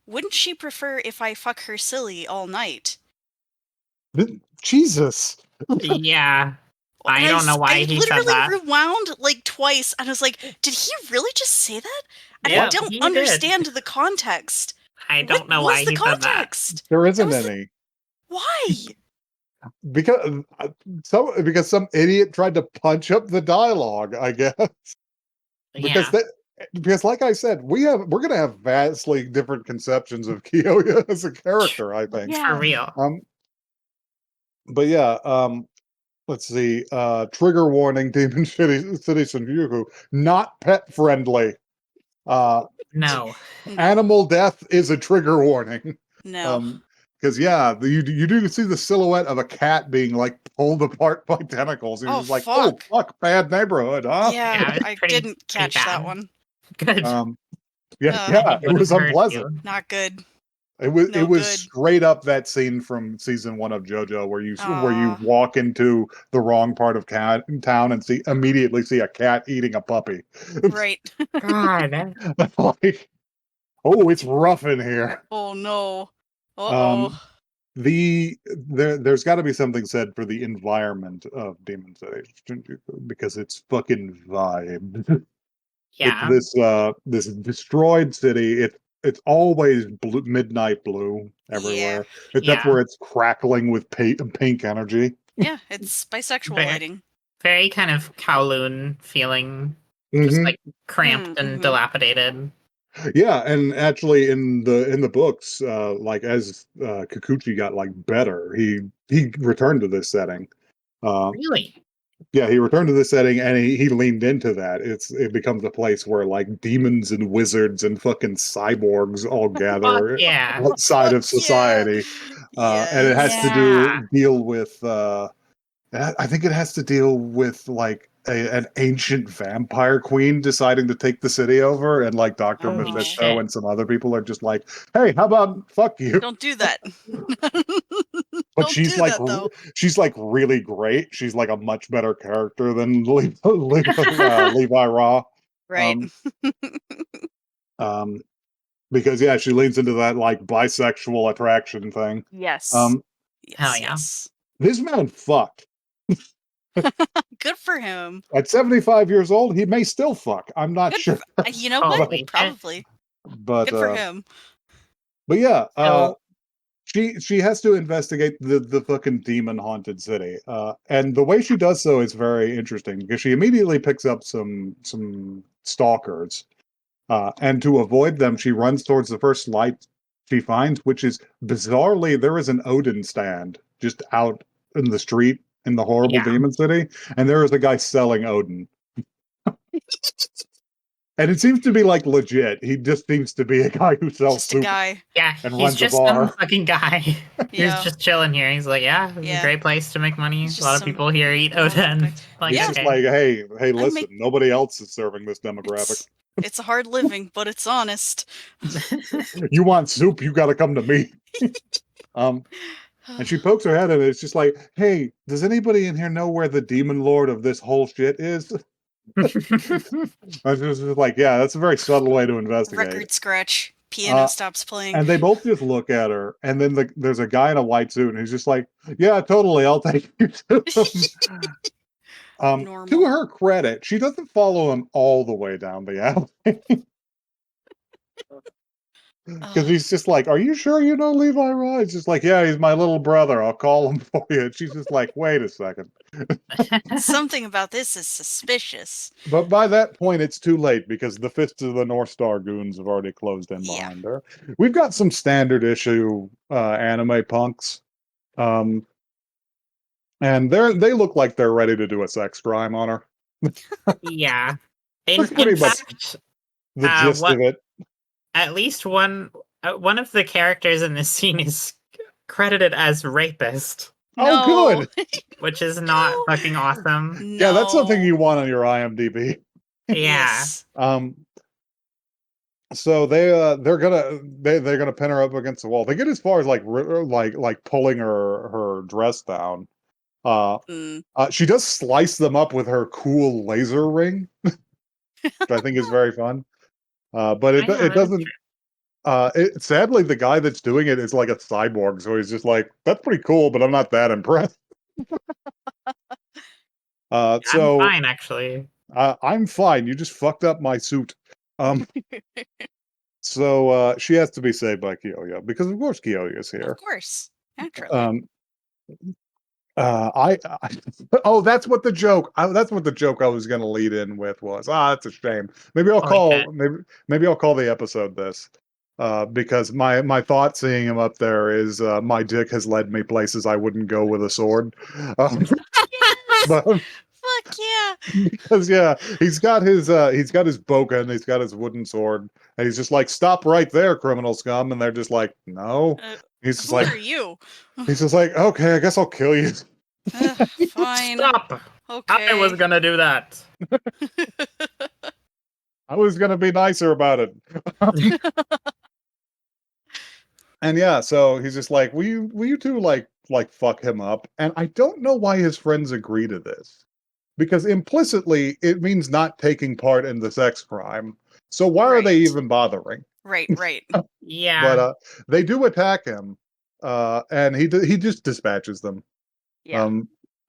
"Wouldn't she prefer if I fuck her silly all night?" Jesus. Yeah. I And don't know why I he said literally that. rewound like twice, and I was like, "Did he really just say that?" And Yeah, I don't he did. understand the context. I don't know What why was the he said that. context? There isn't was the- any. Why? Because some idiot tried to punch up the dialogue, I guess. Yeah. Because like I said, we're gonna have vastly different conceptions of Kyoya as a character, I think. For real. But yeah, let's see. Trigger warning, Demon City Shinjuku, not pet friendly. No. Animal death is a trigger warning. No. Because you do see the silhouette of a cat being like pulled apart by tentacles. You're Oh, just like, fuck. oh fuck, bad neighborhood, huh? Yeah, it's I pretty didn't catch that bad. one. Good. Yeah, it was Would've heard unpleasant. you. Not good. It No was good. straight up that scene from season 1 of JoJo where you Aw. walk into the wrong part of town and immediately see a cat eating a puppy. Right. God. Like, oh, it's rough in here. Oh no. Um, Uh-oh. there's got to be something said for the environment of Demon City Shinjuku, because it's fucking vibe. It's Yeah. this destroyed city. It's always midnight blue Yeah. everywhere, except Yeah. where it's crackling with pink energy. Yeah, it's bisexual Very, lighting. very kind of Kowloon feeling, just Hmm. like cramped and Mm-hmm. dilapidated. Yeah, and actually in the books, like as Kikuchi got like better, he returned to this setting. Uh, Really? yeah, he returned to this setting and he leaned into that. It becomes a place where like demons and wizards and fucking cyborgs all Fuck gather yeah. outside Fuck of yeah. society. And it has Yes. to Yeah. deal with I think it has to deal with like an ancient vampire queen deciding to take the city over, and like Dr. Holy Oh. Mephisto shit. and some other people are just like, "Hey, how about fuck you?" Don't do that. But Don't do that though. she's like really great. She's like a much better character than Levi Raw. Right. Um, because yeah, she leans into that like bisexual attraction thing. Yes. Um, Hell Yes, yeah. yes. this man fucked. Good for him. At 75 years old, he may still fuck. I'm not Good sure. for, you know what? Holy shit. Probably. But Good for him. yeah, So, she has to investigate the fucking demon haunted city. And the way she does so is very interesting because she immediately picks up some stalkers. And to avoid them, she runs towards the first light she finds, which is bizarrely there is an Odin stand just out in the street in the horrible yeah. demon city, and there is a guy selling Odin. And it seems to be like legit. He just seems to be a guy who sells Just a soup guy. Yeah, and he's runs a just some bar. fucking guy who's Yeah. just chilling here. He's like, yeah, it's a Yeah. great place to make money. He's A lot just of some people here eat normal Oden. guy. Like, He's Yeah. just okay. like, hey, I listen, make nobody else is serving this demographic. it's a hard living, but it's honest. You want soup, you got to come to me. Um, and she pokes her head in it. It's just like, hey, does anybody in here know where the demon lord of this whole shit is? I was just like, yeah, that's a very subtle way to investigate. Record scratch. Piano Uh, stops playing. and they both just look at her, and then there's a guy in a white suit, and he's just like, yeah, totally, I'll take you to him. To Normal. her credit, she doesn't follow him all the way down the alley. Because he's just like, are you sure you know Levi Raw? He's just like, yeah, he's my little brother. I'll call him for you. And she's just like, wait a second. Something about this is suspicious. But by that point, it's too late because the Fists of the North Star goons have already closed in Yeah. behind her. We've got some standard issue anime punks. And they look like they're ready to do a sex crime on her. Yeah. That's In pretty much fact, the gist what of it. at least one of the characters in this scene is credited as rapist, Oh, good. which is not No. fucking awesome. Yeah, that's something No. you want on your IMDb. Yeah. Yes. So they're gonna pin her up against the wall. They get as far as like pulling her dress down. Uh, Mm. she does slice them up with her cool laser ring, which I think is very fun. But Oh, yeah, it that is doesn't. Sadly, the guy that's doing it is like a cyborg, so he's just like, "That's pretty cool," but I'm not that impressed. true. I'm So fine actually. I'm fine. You just fucked up my suit. Um, so she has to be saved by Kyoya because of course Kyoya's Of here. course. Naturally. I oh, that's what the joke. That's what the joke I was going to lead in with was. That's a shame. Maybe I'll Holy shit. call maybe I'll call the episode this. Because my thought seeing him up there is my dick has led me places I wouldn't go with a sword. Yes! But Fuck yeah! because yeah, he's got his boken, he's got his wooden sword, and he's just like, stop right there, criminal scum, and they're just like, no. He's just Who like are you? he's just like, okay, I guess I'll kill you. Fine. Stop! Okay. I was gonna do that. I was gonna be nicer about it. And yeah, so he's just like, will you two like fuck him up? And I don't know why his friends agree to this. Because implicitly it means not taking part in the sex crime. So why are they Right. even bothering? Right. Yeah. But they do attack him. And he just dispatches them. Yeah.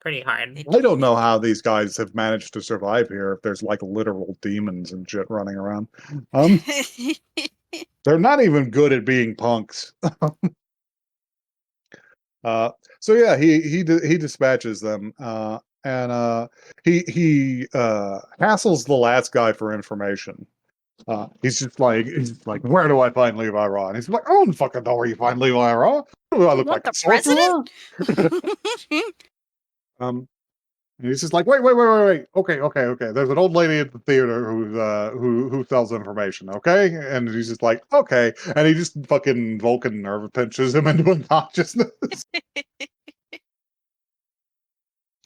Pretty hard. They I don't do. know how these guys have managed to survive here if there's like literal demons and shit running around. They're not even good at being punks. So yeah, he dispatches them, and he hassles the last guy for information. He's just like, where do I find Levi Raw? And he's like, I don't fucking know where you find Levi Raw. Do I You look want like a the sorcerer? Um, and he's just like, wait. Okay. There's an old lady at the theater who sells information. Okay, and he's just like, okay, and he just fucking Vulcan nerve pinches him into unconsciousness.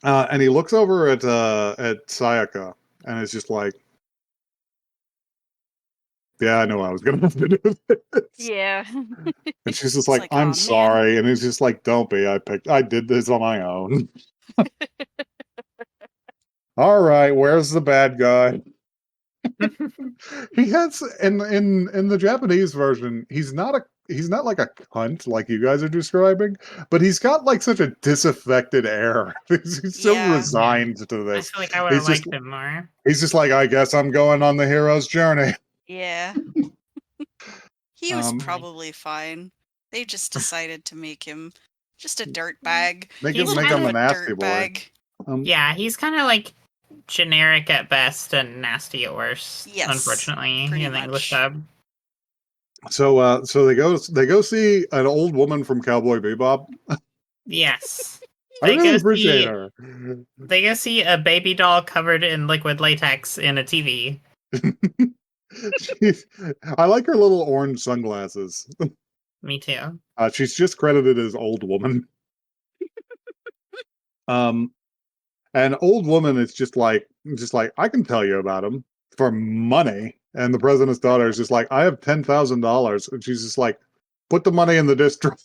And he looks over at Sayaka, and it's just like, yeah, I know I was gonna have to do this. Yeah. And she's just It's like, like, I'm "Aw, man." sorry, and he's just like, don't be. I did this on my own. All right, where's the bad guy? He has in the Japanese version, he's not like a cunt like you guys are describing, but he's got like such a disaffected air. He's so Yeah. resigned to I this. feel like I would have liked him more. He's just like, I guess I'm going on the hero's journey. Yeah. He was Um, probably fine. They just decided to make him just a dirt bag. make He's him kind a of nasty boy. Bag. Yeah, he's kind of like generic at best and nasty at worst. Yes, Unfortunately, pretty in the English much. dub. So they go see an old woman from Cowboy Bebop. Yes, I they really go appreciate see her. they go see a baby doll covered in liquid latex in a TV. I like her little orange sunglasses. Me too. She's just credited as old woman. Um, and old woman is just like I can tell you about him for money. And the president's daughter is just like, I have $10,000, and she's just like, put the money in the disk drive.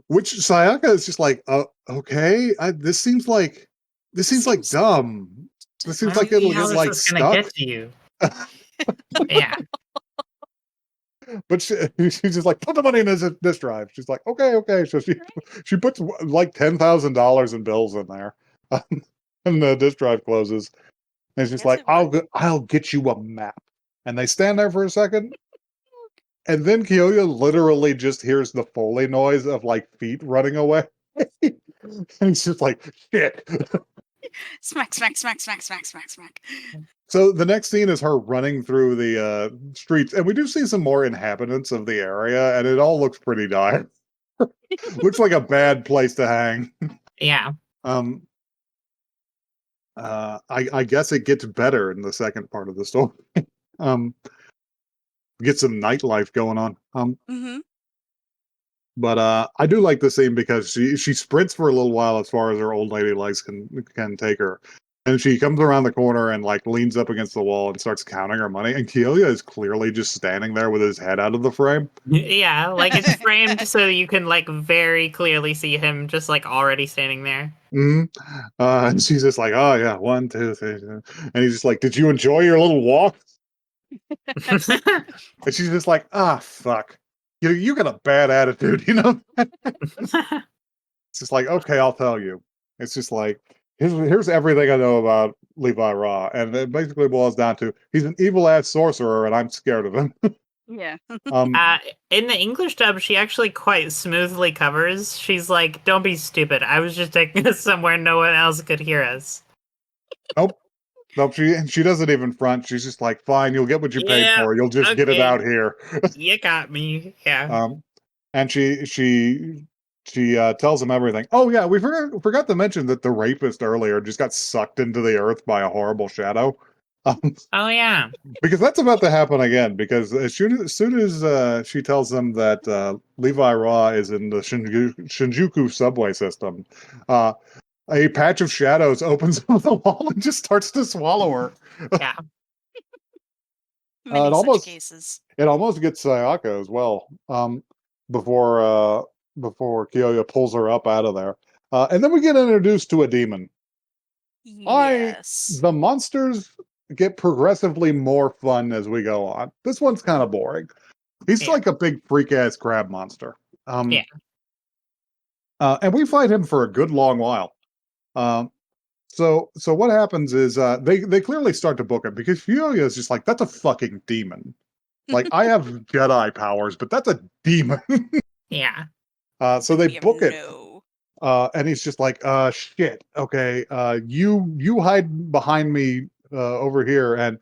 Which Sayaka is just like, okay, this seems like dumb. This seems like it'll How get is like this gonna stuck. get to you? Yeah. But she's just like, put the money in this drive. She's like, okay. So she puts like $10,000 in bills in there, and the disk drive closes. And she's like, I'll get you a map. And they stand there for a second, and then Kyoya literally just hears the Foley noise of like feet running away. And he's just like, shit. Smack, smack, smack, smack, smack, smack, smack. So the next scene is her running through the streets, and we do see some more inhabitants of the area, and it all looks pretty dire. Looks like a bad place to hang. Yeah. I guess it gets better in the second part of the story. Get some nightlife going on. Mm-hmm. But I do like the scene because she sprints for a little while as far as her old lady legs can take her. And she comes around the corner and like leans up against the wall and starts counting her money. And Kyoya is clearly just standing there with his head out of the frame. Yeah, like it's framed so you can like very clearly see him just like already standing there. Mm-hmm. And she's just like, oh yeah, 1, 2, 3. And he's just like, did you enjoy your little walk? And she's just like, fuck. You got a bad attitude, you know? It's just like, okay, I'll tell you. It's just like, here's everything I know about Levi Raw. And it basically boils down to, he's an evil-ass sorcerer, and I'm scared of him. Yeah. In the English dub, she actually quite smoothly covers. She's like, don't be stupid. I was just taking us somewhere no one else could hear us. Nope, she doesn't even front. She's just like, fine, you'll get what you paid for. You'll just get it out here. You got me. Yeah. And she tells him everything. Oh yeah, we forgot to mention that the rapist earlier just got sucked into the earth by a horrible shadow. Oh yeah. Because that's about to happen again. Because as soon as she tells them that Levi Raw is in the Shinjuku subway system, a patch of shadows opens up the wall and just starts to swallow her. Yeah. Many it such almost cases. it almost gets Sayaka as well. Before before Kyoya pulls her up out of there. And then we get introduced to a demon. Yes. The monsters get progressively more fun as we go on. This one's kind of boring. He's Yeah. like a big freak ass crab monster. Yeah. And we fight him for a good long while. So what happens is they clearly start to book him because Furia is just like, that's a fucking demon. Like, I have Jedi powers, but that's a demon. Yeah. So they We have book it. no. And he's just like, shit, okay, you hide behind me over here. And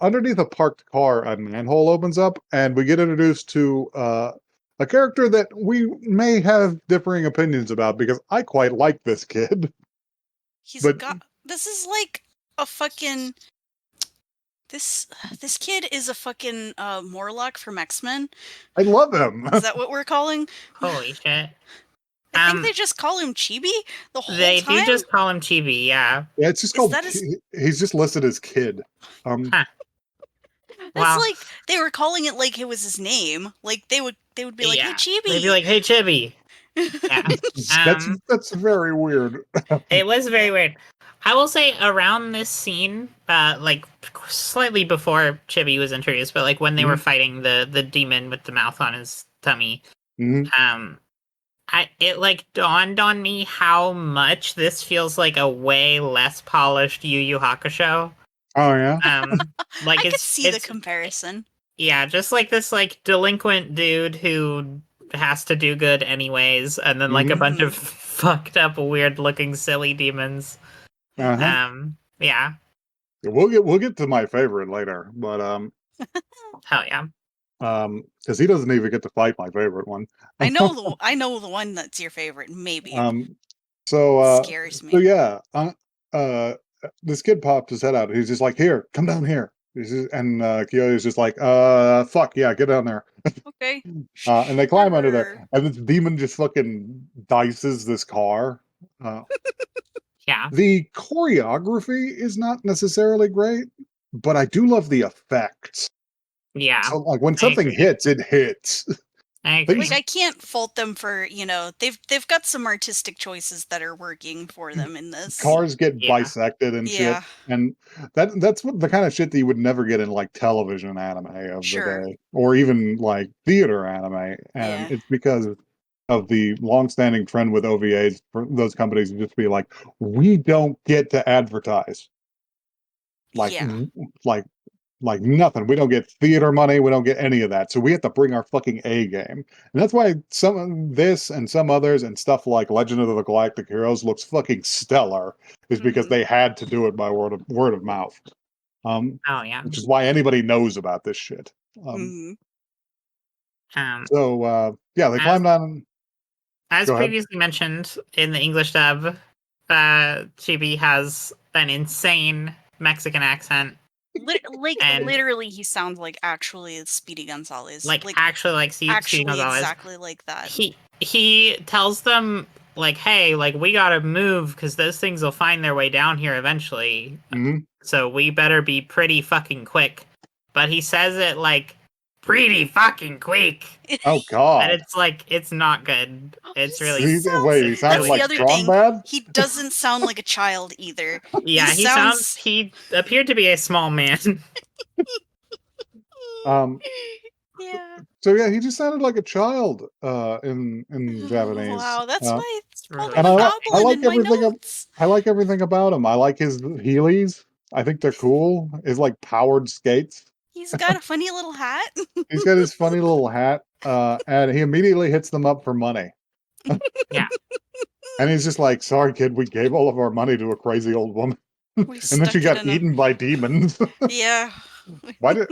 underneath a parked car, a manhole opens up, and we get introduced to a character that we may have differing opinions about because I quite like this kid. He's But got. This is like a fucking. This kid is a fucking Morlock from X-Men. I love him. Is that what we're calling? Holy shit. I think they just call him Chibi the whole They time. do just call him Chibi, yeah. Yeah, it's just Is called. that his- He's just listed as kid. Huh. That's Wow. like they were calling it like it was his name. Like they would be like, "Hey, Chibi." They'd be like, hey, Chibi. Yeah. That's very weird. It was very Yeah. weird. I will say around this scene, like slightly before Chibi was introduced, but like when they were fighting the demon with the mouth on his tummy, Mhm. it like dawned on me how much this feels like a way less polished Yu Yu Hakusho. Oh yeah. Like I could it's see the it's comparison. yeah, just like this like delinquent dude who has to do good anyways, and then like a bunch of fucked up, weird looking silly demons. Uh-huh. Yeah. We'll get to my favorite later, but Hell yeah. because he doesn't even get to fight my favorite one. I know the one that's your favorite. Maybe So scares me. so yeah, this kid popped his head out. He's just like, "Here, come down here." And Kyoya's just like, fuck yeah, get down there." Okay. And they climb under Sure. there, and this demon just fucking dices this car. Yeah. The choreography is not necessarily great, but I do love the effects. Yeah. So, like, when I something agree. hits, it hits. I agree. Like I can't fault them for, they've got some artistic choices that are working for them in this. Cars get Yeah. bisected and Yeah. shit, and that's what the kind of shit that you would never get in like television anime of Sure. the day, or even like theater anime, and Yeah. it's because of the long-standing trend with OVAs for those companies to just be like, we don't get to advertise, like Yeah. like nothing. We don't get theater money. We don't get any of that. So we have to bring our fucking A game. And that's why some of this and some others and stuff like Legend of the Galactic Heroes looks fucking stellar, is because they had to do it by word of mouth. Oh yeah. Which is why anybody knows about this shit. So yeah, they climb down. As Go ahead. previously mentioned in the English dub, Chibi has an insane Mexican accent. Literally, he sounds like actually Speedy Gonzalez. Like actually like Speedy Gonzalez. Exactly like that. He tells them like, hey, like we gotta move because those things will find their way down here eventually. So we better be pretty fucking quick. But he says it like pretty fucking quick. Oh god. And it's like it's not good. It's really He sounds like strong bad. He doesn't sound like a child either. Yeah, he appeared to be a small man. Yeah. So yeah, he just sounded like a child in Japanese. Wow, that's why it's called and a I goblin like in my everything. notes. I like everything about him. I like his Heelys. I think they're cool. His like powered skates. He's got a funny little hat. He's got his funny little hat, and he immediately hits them up for money. Yeah. And he's just like, "Sorry, kid, we gave all of our money to a crazy old woman, and then she got eaten by demons." Yeah. Why did?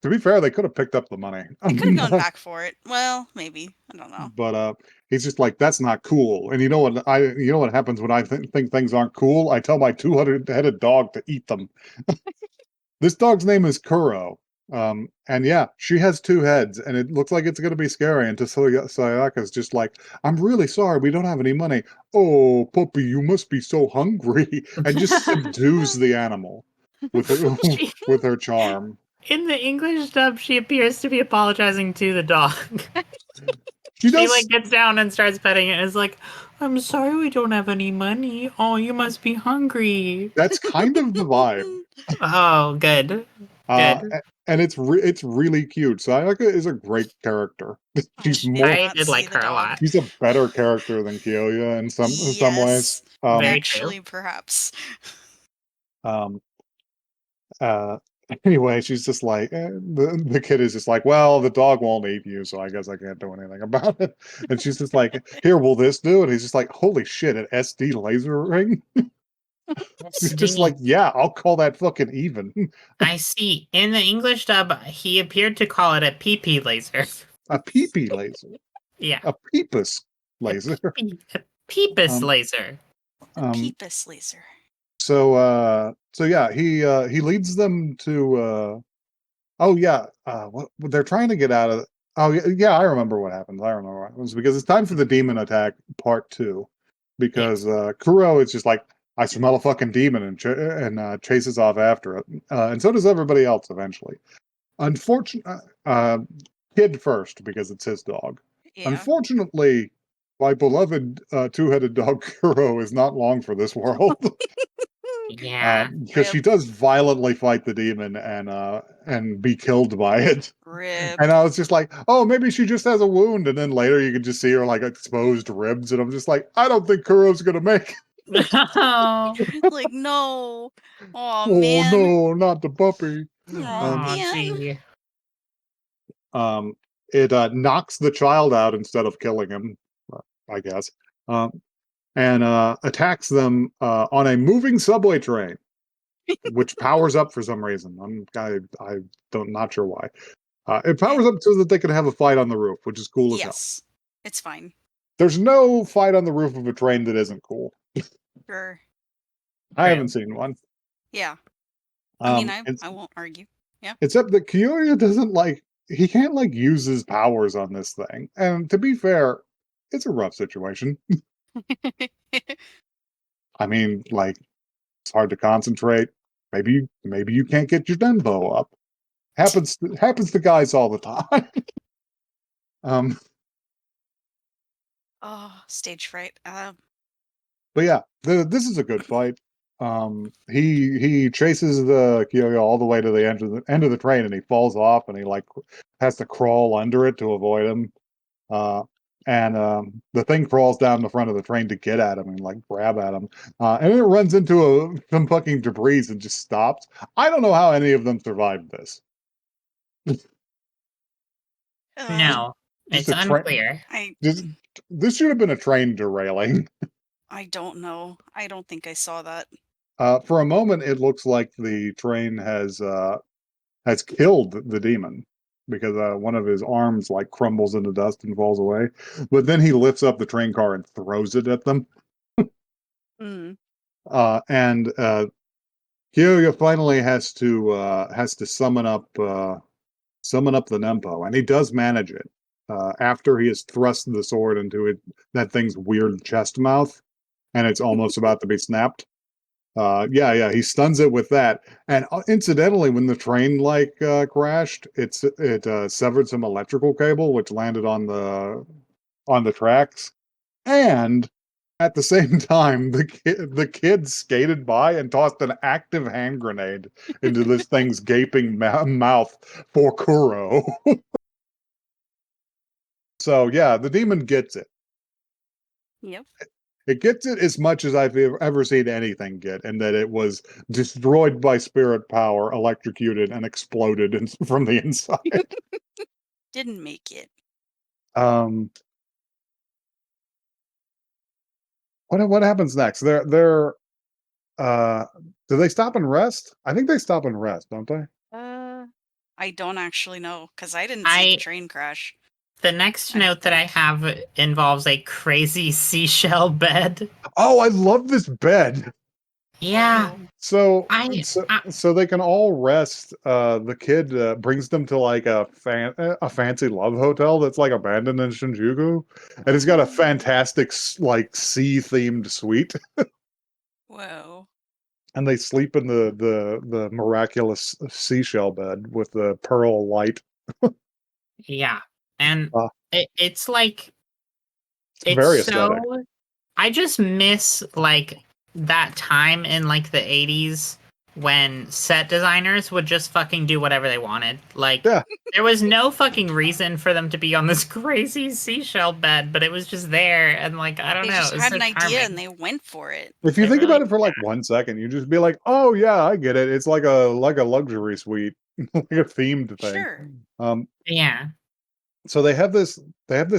To be fair, they could have picked up the money. They could have gone back for it. Well, maybe. I don't know. But he's just like, that's not cool. And you know what happens when I think things aren't cool? I tell my 200-headed dog to eat them. This dog's name is Kuro. And yeah, she has 2 heads, and it looks like it's going to be scary. And Sayaka's just like, I'm really sorry, we don't have any money. Oh, puppy, you must be so hungry. And just subdues the animal with her charm. In the English dub, she appears to be apologizing to the dog. She She does. like gets down and starts petting it and is like, I'm sorry we don't have any money. Oh, you must be hungry. That's kind of the vibe. Oh, good. Good. And it's really cute. Sayaka is a great character. She's did more. I not did see like the her a dog. lot. She's a better character than Kyoya in some ways. Yes, Very actually, true. perhaps. Um, uh, anyway, she's just like the kid is just like, well, the dog won't eat you, so I guess I can't do anything about it. And she's just like, here, will this do? And he's just like, holy shit, an SD laser ring. She's just like, yeah, I'll call that fucking even. I see. In the English dub, he appeared to call it a pee-pee laser. A pee-pee laser, Yeah. a peepus laser. A peepus Um, laser. Peepus laser. So yeah, he leads them to oh yeah, what they're trying to get out of. Oh yeah, I remember what happens. I remember what happens because it's time for the demon attack part 2, because Kuro is just like, I smell a fucking demon, and chases off after it, and so does everybody else eventually. Unfortunately, kid first because it's his dog. Yeah. Unfortunately, my beloved two-headed dog Kuro is not long for this world. Yeah. Because she does violently fight the demon and be killed by it. Rip. And I was just like, oh, maybe she just has a wound. And then later you can just see her like exposed ribs, and I'm just like, I don't think Kuro's gonna make it. Oh, Like, no. Oh, Oh man. no, not the puppy. Oh, man. gee. It knocks the child out instead of killing him, I guess. And attacks them on a moving subway train, which powers up for some reason. I don't not sure why. It powers up so that they can have a fight on the roof, which is cool as hell. Yes. It's fine. There's no fight on the roof of a train that isn't cool. Sure. I haven't seen one. Yeah. I mean, I It's, won't argue. except that Kyoya doesn't he can't use his powers on this thing. And to be fair, it's a rough situation. I mean, it's hard to concentrate. Maybe you can't get your Denbo up. Happens to guys all the time. um, Oh, stage fright. but yeah, this is a good fight. He chases the Kyoya all the way to the end of the train, and he falls off, and he has to crawl under it to avoid him. And the thing crawls down the front of the train to get at him and grab at him, and it runs into some fucking debris and just stops. I don't know how any of them survived this. No, Just it's a train. unclear. This should have been a train derailing. I don't know. I don't think I saw that. For a moment, it looks like the train has killed the demon, because one of his arms crumbles into dust and falls away. But then he lifts up the train car and throws it at them. Mm. And Kyoya finally has to summon up the Nempo, and he does manage it. After he has thrust the sword into that thing's weird chest mouth, and it's almost about to be snapped. Yeah, he stuns it with that. And incidentally, when the train crashed, it severed some electrical cable, which landed on the tracks. And at the same time, the kid skated by and tossed an active hand grenade into this thing's gaping mouth for Kuro. So yeah, the demon gets it. Yep. It gets it as much as I've ever seen anything get, and that it was destroyed by spirit power, electrocuted, and exploded from the inside. Didn't make it. What happens next? Do they stop and rest? I think they stop and rest, don't they? I don't actually know, because I didn't see the train crash. The next note that I have involves a crazy seashell bed. Oh, I love this bed. Yeah. So they can all rest. The kid brings them to a fancy love hotel that's abandoned in Shinjuku, and it's got a fantastic sea themed suite. Whoa. and they sleep in the miraculous seashell bed with the pearl light. Yeah. And Uh, it's like, it's it's very aesthetic. so, I just miss like that time in like the 80s when set designers would just fucking do whatever they wanted. Like, Yeah. there was no fucking reason for them to be on this crazy seashell bed, but it was just there, and like, I don't They know, just it was had so an idea and charming. they went for it. If you It think about really, it for like 1 second, you just be like, "Oh yeah, I get it. It's like a luxury suite, like a themed thing." Sure. Um, yeah, so they have this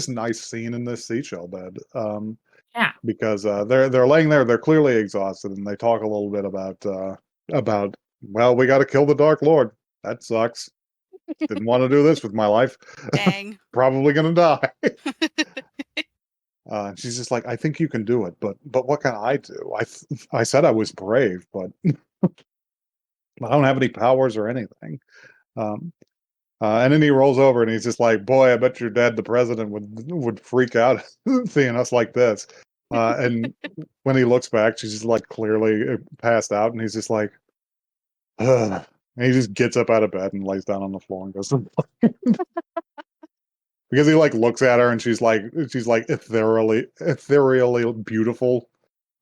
nice scene in this seashell bed. yeah. Because they're laying there, they're clearly exhausted, and they talk a little bit about well, we got to kill the Dark Lord. That sucks. Didn't want to do this with my life. Dang. Probably gonna die. She's just like, I think you can do it, but what can I do? I said I was brave, but I don't have any powers or anything. Um, and then he rolls over and he's just like, "Boy, I bet your dad, the president, would freak out seeing us like this." And when he looks back, she's just like clearly passed out, and he's just like, ugh. And he just gets up out of bed and lays down on the floor and goes to because he like looks at her and she's like ethereally beautiful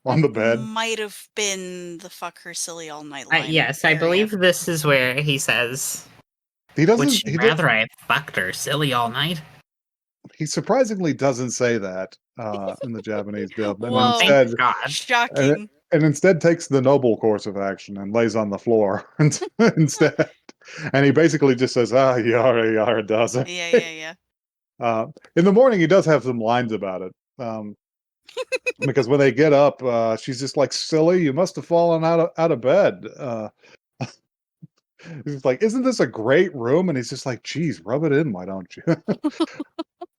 on the That bed. might have been the fuck her silly all night line Yes, I area. believe this is where he says, He "Would doesn't. she rather I fucked her silly all night?" He surprisingly doesn't say that in the Japanese dub, and Well, thank Whoa. instead God. and, Shocking. and instead takes the noble course of action and lays on the floor instead. And he basically just says, "Ah, yara yara," does it. Yeah, yeah, yeah. In the morning, he does have some lines about it. Because when they get up, she's just like, "Silly, you must have fallen out of bed." He's like, "Isn't this a great room?" And he's just like, "Geez, rub it in, why don't you?"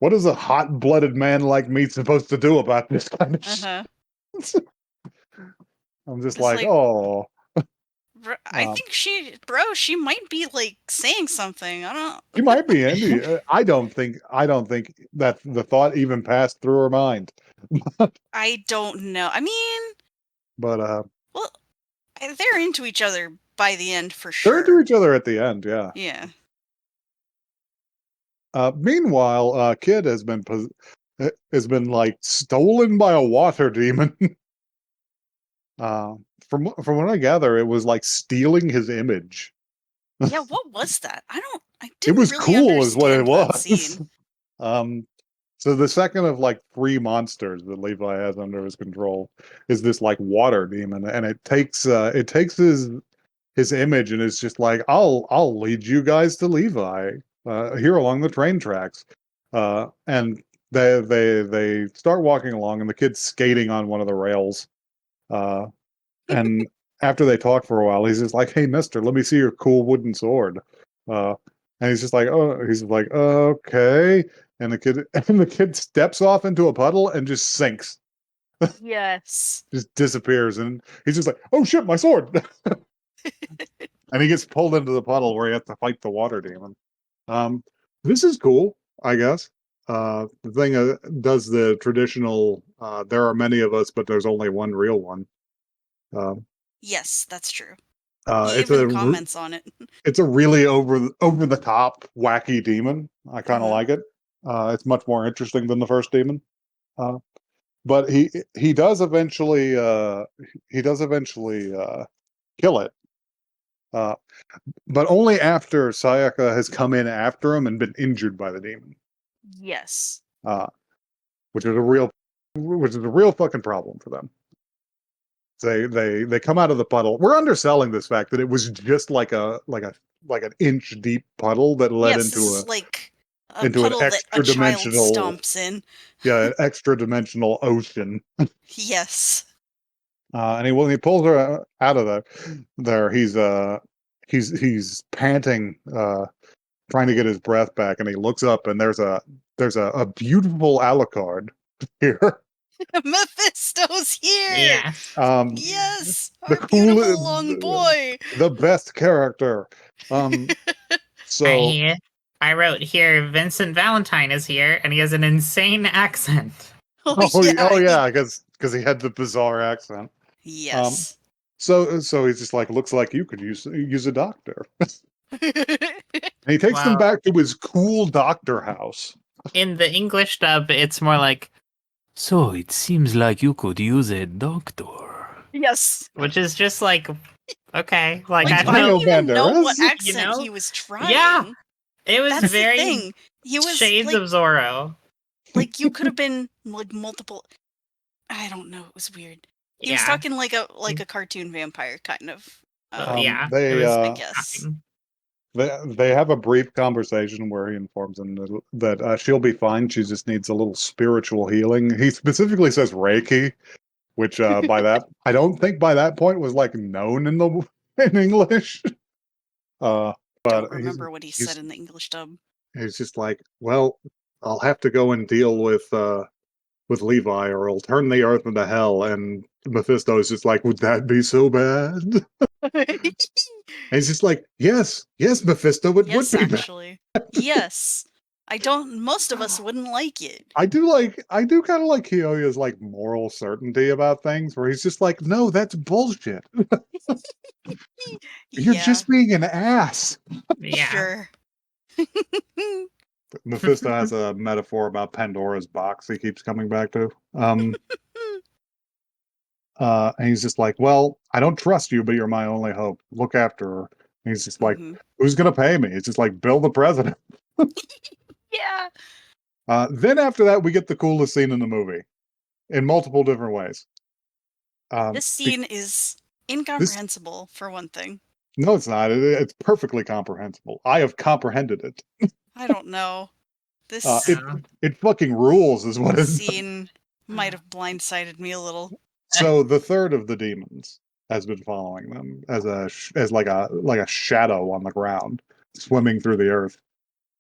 What is a hot-blooded man like me supposed to do about this kind of shit? Uh-huh. I'm just It's like, like, oh, I think she might be like saying something. I you don't. might be Andy. I don't think that the thought even passed through her mind. I don't know. I mean, But well, they're into each other by the end for they're into sure. each other at the end, yeah. Yeah. Meanwhile, Kid has been like stolen by a water demon. uh, from what I gather, it was like stealing his image. Yeah, what was that? I It didn't was really cool, is what it understand that was. scene. Um, so the second of like three monsters that Levi has under his control is this like water demon, and it takes his image and it's just like, I'll lead you guys to Levi here along the train tracks, and they start walking along, and the kid's skating on one of the rails, uh, and after they talk for a while, he's just like, "Hey, Mister, let me see your cool wooden sword." Uh, and he's just like, "Oh," he's like, "Okay." And the kid steps off into a puddle and just sinks, Yes. just disappears, and he's just like, "Oh shit, my sword!" And he gets pulled into the puddle where he has to fight the water demon. Um, this is cool, I guess. The thing does the traditional. There are many of us, but there's only one real one. Um, Yes, that's true. uh, He it's even a comments on it. it's a really over the top wacky demon. I kind of Uh-huh. like it. It's much more interesting than the first demon. Uh, but he does eventually kill it. Uh, but only after Sayaka has come in after him and been injured by the demon. Yes. Uh, which is a real fucking problem for them. They come out of the puddle. We're underselling this fact that it was just like an inch deep puddle that led Yes, this into is like a an puddle that a extra child dimensional stomps in. an extra dimensional ocean. Yes. And when he pulls her out of there, he's panting, trying to get his breath back, and he looks up, and there's a beautiful Alucard here. Mephisto's here. Yes. Yes, The our beautiful long coolest, boy. the best character. So I wrote here, Vincent Valentine is here, and he has an insane accent. Oh oh yeah. yeah, because he had the bizarre accent. Um, Yes. So he's just like, looks like you could use a doctor. And he takes them Well, back to his cool doctor house. in the English dub, it's more like, So it seems like you could use a doctor. Yes. which is just like, okay, like, Like, I I don't know. don't even know what Banderas. accent know? he was trying. Yeah. It was That's very the thing. He was shades like, of Zorro. like you could have been like multiple. I don't know. It was weird. He was Yeah. talking like a cartoon vampire kind of. Yeah. They it was I guess. shocking. they have a brief conversation where he informs them that she'll be fine. She just needs a little spiritual healing. He specifically says Reiki, which by that I don't think by that point was like known in English. Don't But remember what he said he's in the English dub. he's just like, well, I'll have to go and deal with Levi, or I'll turn the earth into hell. And Mephisto is just like, would that be so bad? And he's just like, yes, Mephisto, it would Yes, be bad. actually. Yes. I don't. Most of us wouldn't like it. I do kind of like Kyoya's like moral certainty about things, where he's just like, no, that's bullshit. You're Yeah. just being an ass. Yeah. Sure. Mephisto has a metaphor about Pandora's box he keeps coming back to. And he's just like, well, I don't trust you, but you're my only hope. Look after her. And he's just like, Mhm. who's gonna pay me? It's just like Bill the president. Yeah. Then after that, we get the coolest scene in the movie in multiple different ways. This scene is incomprehensible for one thing. No, it's not. It's perfectly comprehensible. I have comprehended it. I don't know. This It fucking rules, is what it is. scene might have blindsided me a little. So the third of the demons has been following them as like a shadow on the ground, swimming through the earth.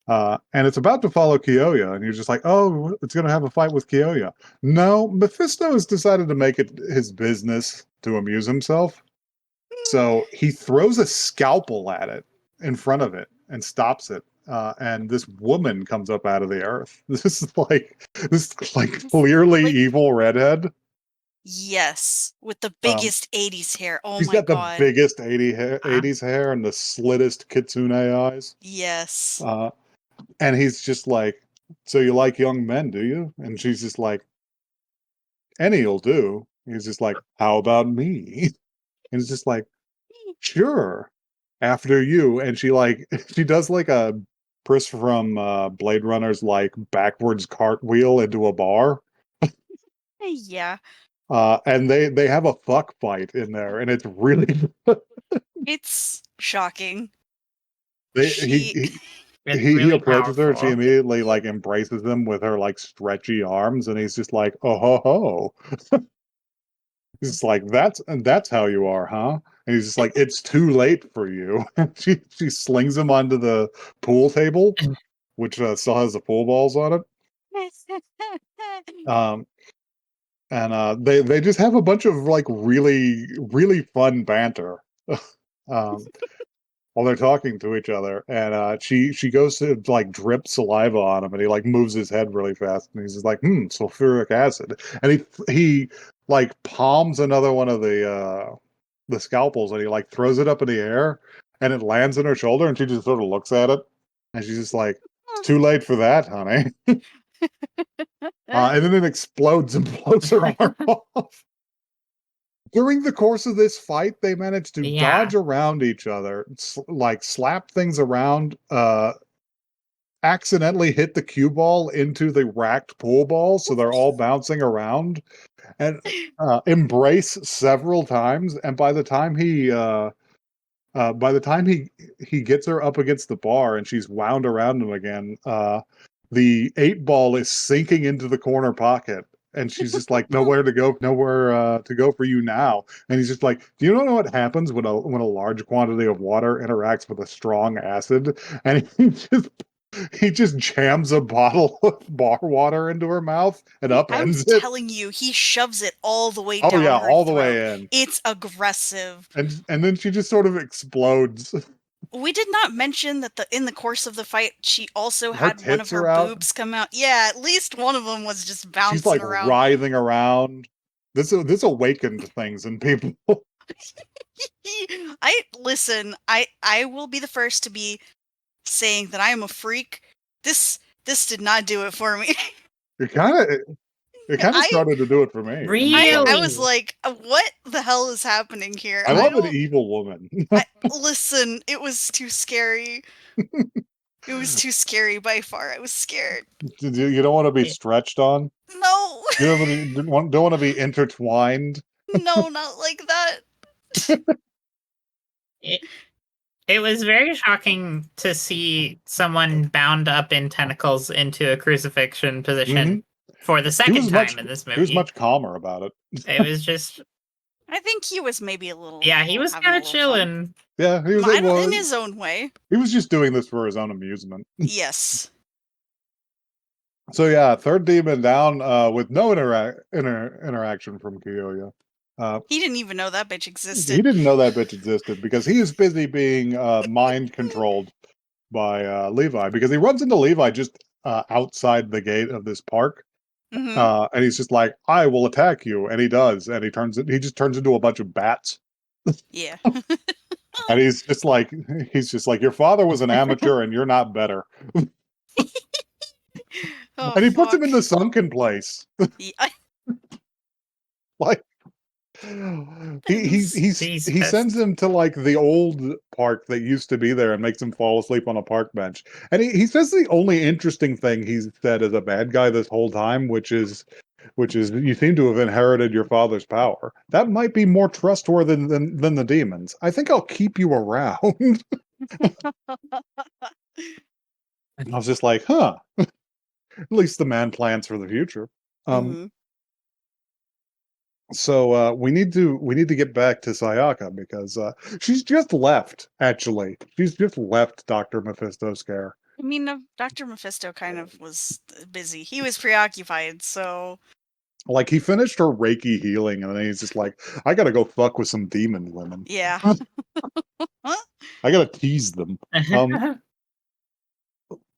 And it's about to follow Kyoya, and you're just like, oh, it's going to have a fight with Kyoya. No, Mephisto has decided to make it his business to amuse himself. So he throws a scalpel at it in front of it and stops it. And this woman comes up out of the earth. This is like clearly Like- evil redhead. Yes, with the biggest 80s hair. Oh She's my got the god. biggest 80s hair and the slittest kitsune eyes. Yes. And he's just like, so you like young men, do you? And she's just like, any'll do. He's just like, how about me? And it's just like, sure, after you. And she like she does like a Pris from Blade Runner's like backwards cartwheel into a bar. Yeah. And they have a fuck fight in there, and it's really It's shocking. they, She It's he really approaches her and she powerful. immediately like embraces him with her like stretchy arms, and he's just like, oh ho ho. He's like, that's how you are, huh? And he's just like, it's too late for you. She slings him onto the pool table, which still has the pool balls on it. And they just have a bunch of like really fun banter. um, while they're talking to each other, and she goes to like drip saliva on him, and he like moves his head really fast, and he's just like, sulfuric acid, and he like palms another one of the scalpels, and he like throws it up in the air, and it lands in her shoulder, and she just sort of looks at it, and she's just like, it's too late for that, honey. And then it explodes and blows her arm off. During the course of this fight, they managed to Yeah. dodge around each other, like slap things around, accidentally hit the cue ball into the racked pool ball, so they're all bouncing around, and embrace several times. And by the time he gets her up against the bar and she's wound around him again, the 8 ball is sinking into the corner pocket, and she's just like, nowhere to go for you now. And he's just like, do you know what happens when a large quantity of water interacts with a strong acid? And he just jams a bottle of bar water into her mouth and I'm upends it. telling you, he shoves it all the way Oh down yeah, her all the throat. way in. It's aggressive. And then she just sort of explodes. We did not mention that in the course of the fight, she also Her had one of tits her are out. boobs come out. Yeah, at least one of them was just bouncing She's like around. writhing around. This awakened things in people. I will be the first to be saying that I am a freak. This did not do it for me. It kind of I started to do it for me. I'm just like, I was Really? like, what the hell is happening here? I And I love an don't evil woman. listen, it was too scary. It was too scary by far. I was scared. You don't want to be It, stretched on. No. You don't want to be intertwined. No, not like that. it, it was very shocking to see someone bound up in tentacles into a crucifixion position for the He second was much time in this he was movie. much calmer about it. It was just, I think he was maybe a little yeah, he was having kind a of little fun. chilling. Yeah, he was In his own way. he was just doing this for his own amusement. Yes. So yeah, third demon down with no interaction from Kiyoya. He didn't even know that bitch He existed. didn't know that bitch existed because he is busy being mind controlled by Levi, because he runs into Levi just outside the gate of this park. Hmm. And he's just like, I will attack you. And he does. And he just turns into a bunch of bats. Yeah. And he's just like, your father was an amateur and you're not better. Oh, And he puts him fuck. in the sunken place. Yeah. Like, he Jesus. sends him to like the old park that used to be there and makes him fall asleep on a park bench. And he says the only interesting thing he's said as a bad guy this whole time, which is you seem to have inherited your father's power. That might be more trustworthy than the demons. I think I'll keep you around. I was just like, huh. At least the man plans for the future. Hmm. So we need to get back to Sayaka because she's just left. Actually, she's just left Dr. Mephisto's scare. I mean, Dr. Mephisto kind of was busy. He was preoccupied, so Like he finished her Reiki healing, and then he's just like, I gotta go fuck with some demon women. yeah. I gotta tease them.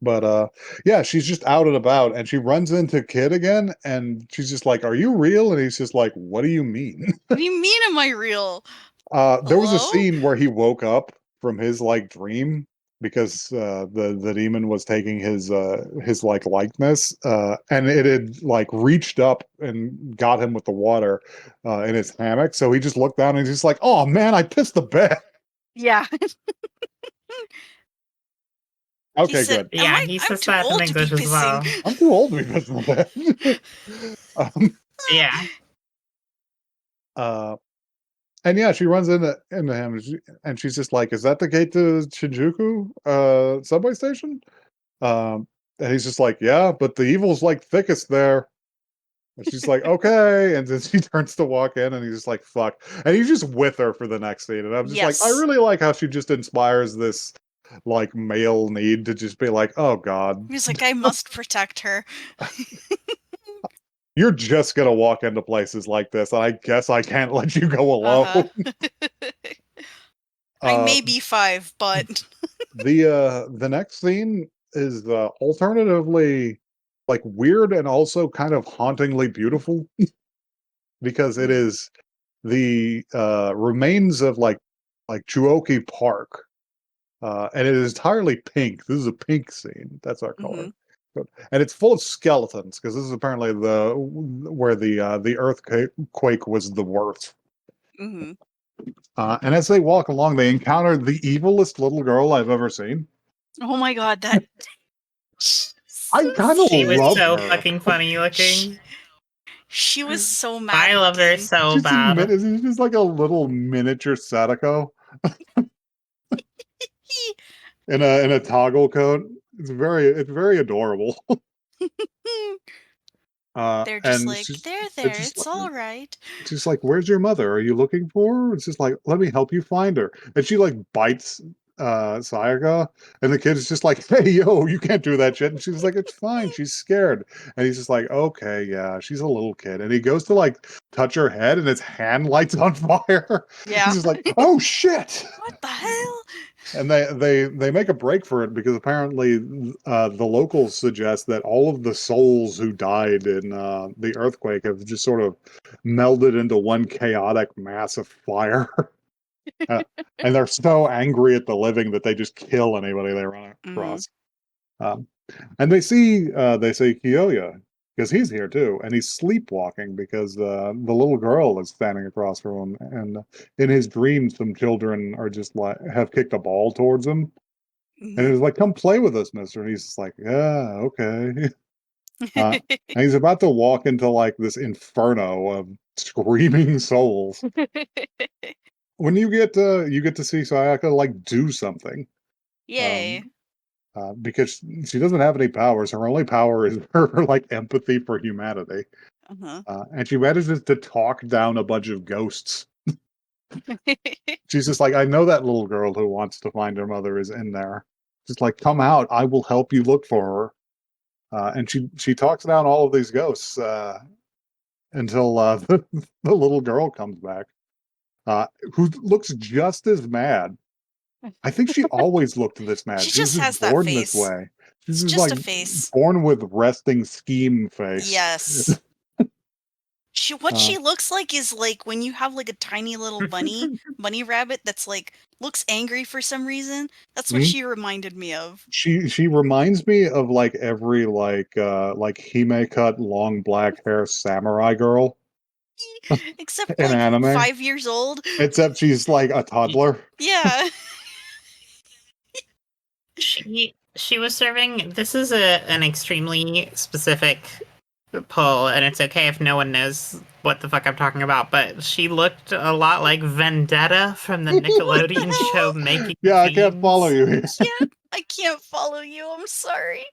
But yeah, she's just out and about, and she runs into Kid again, and she's just like, "Are you real?" And he's just like, "What do you mean?" What do you mean, am I real? There was a Hello? scene where he woke up from his like dream because the demon was taking his like likeness, and it had like reached up and got him with the water in his hammock. So he just looked down and he's just like, "Oh man, I pissed the bed." Yeah. He Okay, said, good. Yeah, he I'm says too that in old to be English as well. pissing. I'm too old to be pissing the bed. Yeah. Uh, and yeah, she runs into him, and she's just like, "Is that the gate to Shinjuku subway station?" And he's just like, "Yeah, but the evil's like thickest there." And she's like, "Okay," and then she turns to walk in, and he's just like, "Fuck," and he's just with her for the next scene, and I'm just like, I Yes. really like how she just inspires this like male need to just be like, "Oh God, He was like, I must protect her. you're just gonna walk into places like this, and I guess I can't let you go Uh-huh. alone." I Uh, may be 5, but the next scene is alternatively like weird and also kind of hauntingly beautiful because it Mhm. is the remains of like Chuoki Park, and it is entirely pink. This is a pink scene. That's our color. Mhm. And it's full of skeletons because this is apparently where the earthquake was the worst. Mhm. And as they walk along, they encounter the evilest little girl I've ever seen. Oh my god, that I so kind of She was love so her. fucking funny She, looking. she was so mad I loved her looking. so She's bad. she's just like a little miniature Sadako in a toggle coat. It's very adorable. They're just And like, she's there, it's all right. she's like, "Where's your mother? Are you looking for her?" It's just like, "Let me help you find her." And she like bites Sayaka, and the kid is just like, "Hey, yo, you can't do that shit." And she's like, "It's fine. She's scared." And he's just like, "Okay, yeah, she's a little kid." And he goes to like touch her head, and his hand lights on fire. He's Yeah. just like, "Oh shit!" What the hell? And they make a break for it because apparently the locals suggest that all of the souls who died in the earthquake have just sort of melded into one chaotic mass of fire. Uh, and they're so angry at the living that they just kill anybody they run across. Um, and they say Kyoya because he's here too, and he's sleepwalking because the little girl is standing across from him, and in his dreams, some children are just like have kicked a ball towards him, and he's like, "Come play with us, Mister," and he's just like, "Yeah, okay." And he's about to walk into like this inferno of screaming souls. When you get to see Sayaka like do something. Yay. Because she doesn't have any powers. Her only power is her like empathy for humanity. Uh-huh. And she manages to talk down a bunch of ghosts. She's just like, I know that little girl who wants to find her mother is in there. Just like, come out. I will help you look for her. And she talks down all of these ghosts until the little girl comes back, who looks just as mad. I think she always looked this mad. She She was just has just that born this face. way. She's It's just just like a face. born with resting scheme face. Yes. What Uh, she looks like is like when you have like a tiny little bunny rabbit that's like looks angry for some reason. That's what mhm. she reminded me of. She reminds me of like every like Hime cut long black hair samurai girl Except in like anime. 5 years old. Except she's like a toddler. Yeah. She was serving. This is an extremely specific pull, and it's okay if no one knows what the fuck I'm talking about. But she looked a lot like Vendetta from the Nickelodeon show Making Yeah, I can't follow Fiends. you here. I can't follow you. I'm sorry.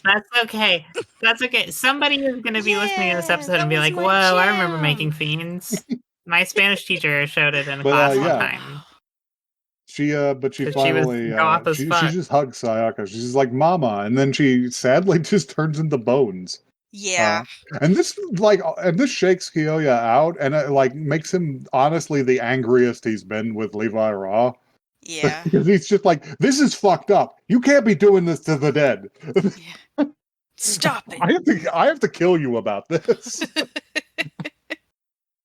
That's okay. That's okay. Somebody is going to be listening to this Yeah, episode that and be was like, my "Whoa, I remember Making jam. Fiends." My Spanish teacher showed it in But class one yeah, time she because she was finally goth as she fuck. just hugs Sayaka. She's just like mama, and then she sadly just turns into bones. Yeah. And this shakes Kyoya out, and it like makes him honestly the angriest he's been with Levi Raw. Yeah. Because he's just like, this is fucked up. You can't be doing this to the dead. Yeah. Stop it. I have to kill you about this.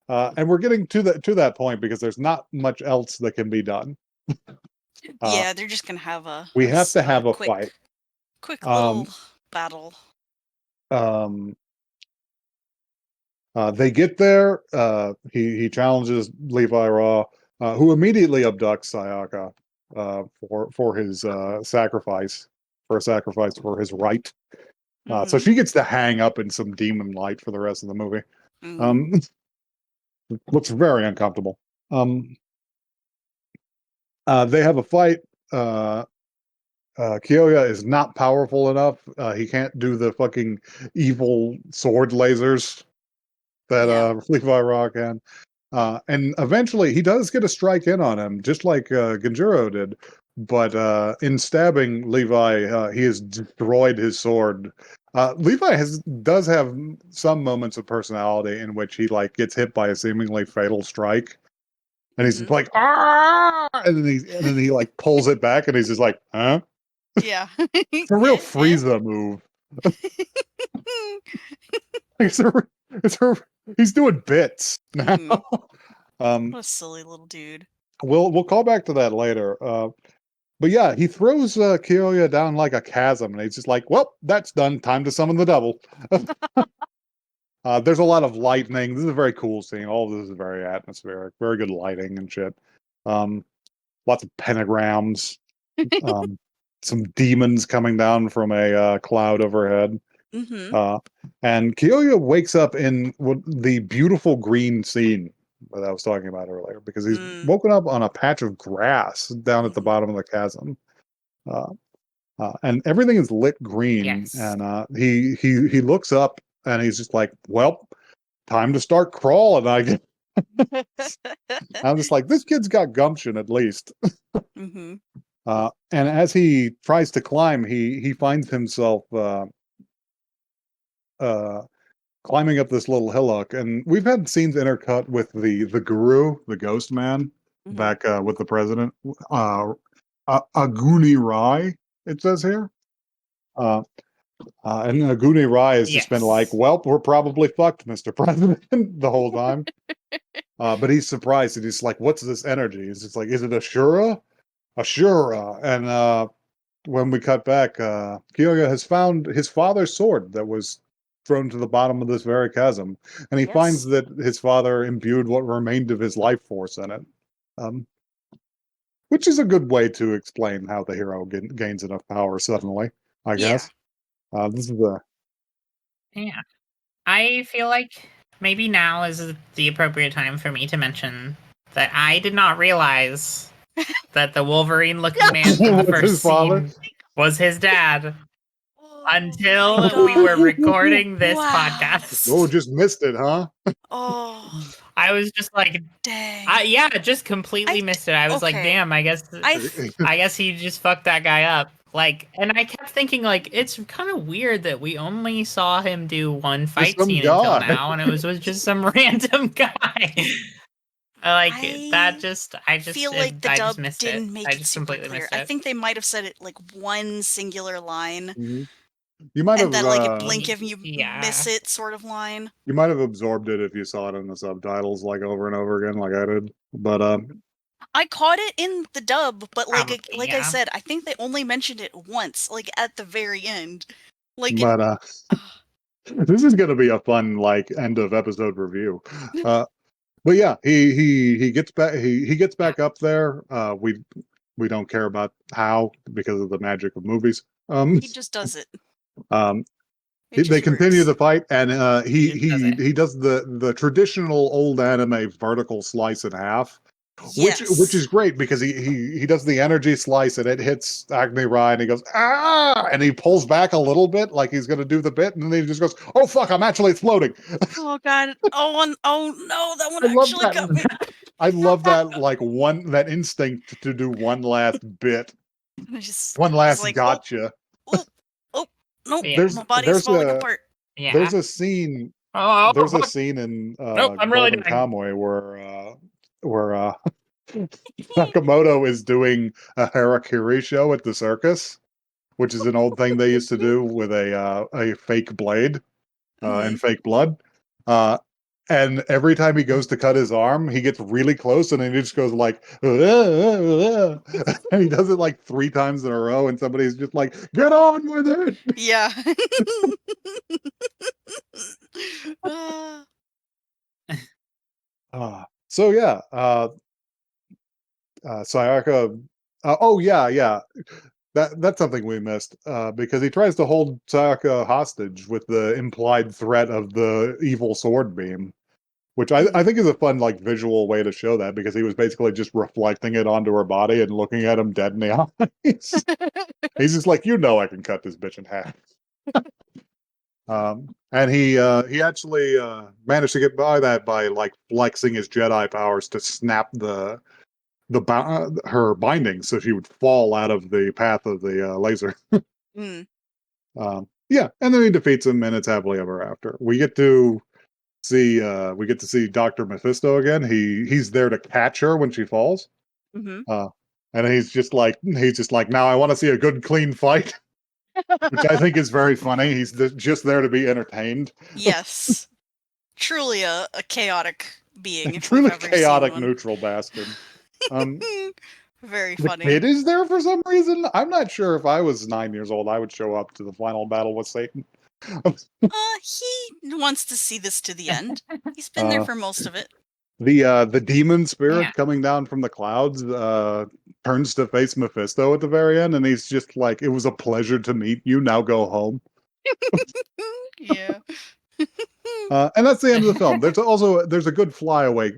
And we're getting to that point because there's not much else that can be done. Uh, Yeah, they're just gonna have we have to have a quick fight. little Um, battle. um, they get there. He challenges Levi Raw, who immediately abducts Sayaka for his sacrifice, for a sacrifice for his right. So she gets to hang up in some demon light for the rest of the movie. Um, looks very uncomfortable. They have a fight. Kyoya is not powerful enough. He can't do the fucking evil sword lasers that Yeah. Levi Raw can. And eventually he does get a strike in on him, just like Genjuro did. But in stabbing Levi, he has destroyed his sword. Levi does have some moments of personality in which he like gets hit by a seemingly fatal strike, and he's just like ah, and then he like pulls it back, and he's just like, huh? Yeah. It's a real Frieza move. It's a, it's a, he's doing bits now. What a silly little dude. We'll call back to that later. But yeah, he throws Kyoya down like a chasm, and he's just like, "Well, that's done. Time to summon the devil." There's a lot of lightning. This is a very cool scene. All of this is very atmospheric. Very good lighting and shit. Lots of pentagrams. Some demons coming down from a cloud overhead. And Kyoya wakes up in the beautiful green scene that I was talking about earlier, because he's woken up on a patch of grass down at the bottom of the chasm. And everything is lit green. Yes. And he looks up and he's just like, well, time to start crawling. I'm just like, this kid's got gumption at least. And as he tries to climb, he finds himself climbing up this little hillock, and we've had scenes intercut with the guru, the ghost man, back with the president. Aguni Rai, it says here. And Aguni Rai has just been like, Yes. well, we're probably fucked, Mr. President, the whole time. But he's surprised and he's like, what's this energy? He's just like, is it Ashura? Ashura. And when we cut back, Kyoga has found his father's sword that was thrown to the bottom of this very chasm. And he finds Yes. that his father imbued what remained of his life force in it. Which is a good way to explain how the hero gains enough power suddenly, I Yeah. guess. This is the Yeah. I feel like maybe now is the appropriate time for me to mention that I did not realize that the Wolverine-looking man from the What's his first father? scene was his dad Oh my until we were God. recording this Wow. podcast. Oh, just missed it, huh? Oh, I was just like, dang. yeah, just completely I- missed it. I was like, okay. damn, I guess he just fucked that guy up. Like, and I kept thinking, like, it's kind of weird that we only saw him do one fight some scene until guy. now, and it was with just some random guy. Like that, I feel like the I dub just missed didn't it. make I it just super completely clear. missed I it. think they might have said it like one singular line, Mhm. You might and have then like a blink if you Yeah. miss it sort of line. you might have absorbed it if you saw it in the subtitles like over and over again, like I did. But I caught it in the dub, but Probably, like I yeah. said, I think they only mentioned it once, like at the very end. Like it, but this is gonna be a fun like end of episode review. But yeah, he gets back he gets back up there. We don't care about how because of the magic of movies. he just does it. Um, It they just continue works. the fight, and He just does it. he does the traditional old anime vertical slice in half, which Yes. is great because he does the energy slice and it hits Agni Rai and he goes ah, and he pulls back a little bit like he's gonna do the bit, and then he just goes, oh fuck, I'm actually exploding. Oh God. Oh no, that one I love actually that. got me. I love that like that instinct to do one last bit, And it's one just last like, gotcha. oh, oh, nope, Yeah. my body's falling apart. Yeah. There's a scene Oh, there's a fuck. scene in Nope, I'm really Golden dying. Kamuy where Sakamoto is doing a harakiri show at the circus, which is an old thing they used to do with a fake blade and fake blood. Uh, and every time he goes to cut his arm, he gets really close and then he just goes like, and he does it like 3 times in a row, and somebody's just like, get on with it. Yeah. Ah. So yeah, Sayaka. Oh yeah. That's something we missed because he tries to hold Sayaka hostage with the implied threat of the evil sword beam, which I think is a fun like visual way to show that because he was basically just reflecting it onto her body and looking at him dead in the eyes. He's just like, you know, I can cut this bitch in half. And he actually managed to get by that by like flexing his Jedi powers to snap her binding so she would fall out of the path of the laser. Mm. Yeah, and then he defeats him, and it's happily ever after. We get to see Dr. Mephisto again. He's there to catch her when she falls. Hmm. And he's just like, now I want to see a good clean fight, which I think is very funny. He's just there to be entertained. Yes. Truly a chaotic being if we've Truly ever seen chaotic one. neutral bastard. Very The funny. kid is there for some reason. I'm not sure if I was 9 years old, I would show up to the final battle with Satan. He wants to see this to the end. He's been there Uh, for most of it. the demon spirit Yeah. coming down from the clouds turns to face Mephisto at the very end, and he's just like, "It was a pleasure to meet you. Now go home." Yeah. And that's the end of the film. There's a good flyaway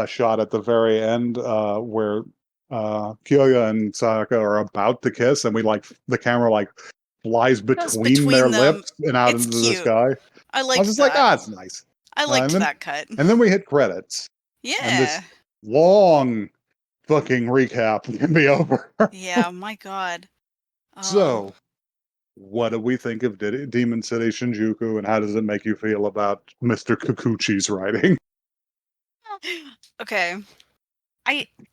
shot at the very end where Kyoya and Sayaka are about to kiss, and the camera like flies Just between their between them. lips and out It's into the cute. sky. I I was liked just like, that. it's nice. I Uh, liked and then that cut. and then we hit credits, and this Yeah. long fucking recap can be over. Yeah, my God. So, what do we think of Demon City Shinjuku, and how does it make you feel about Mr. Kikuchi's writing? Okay.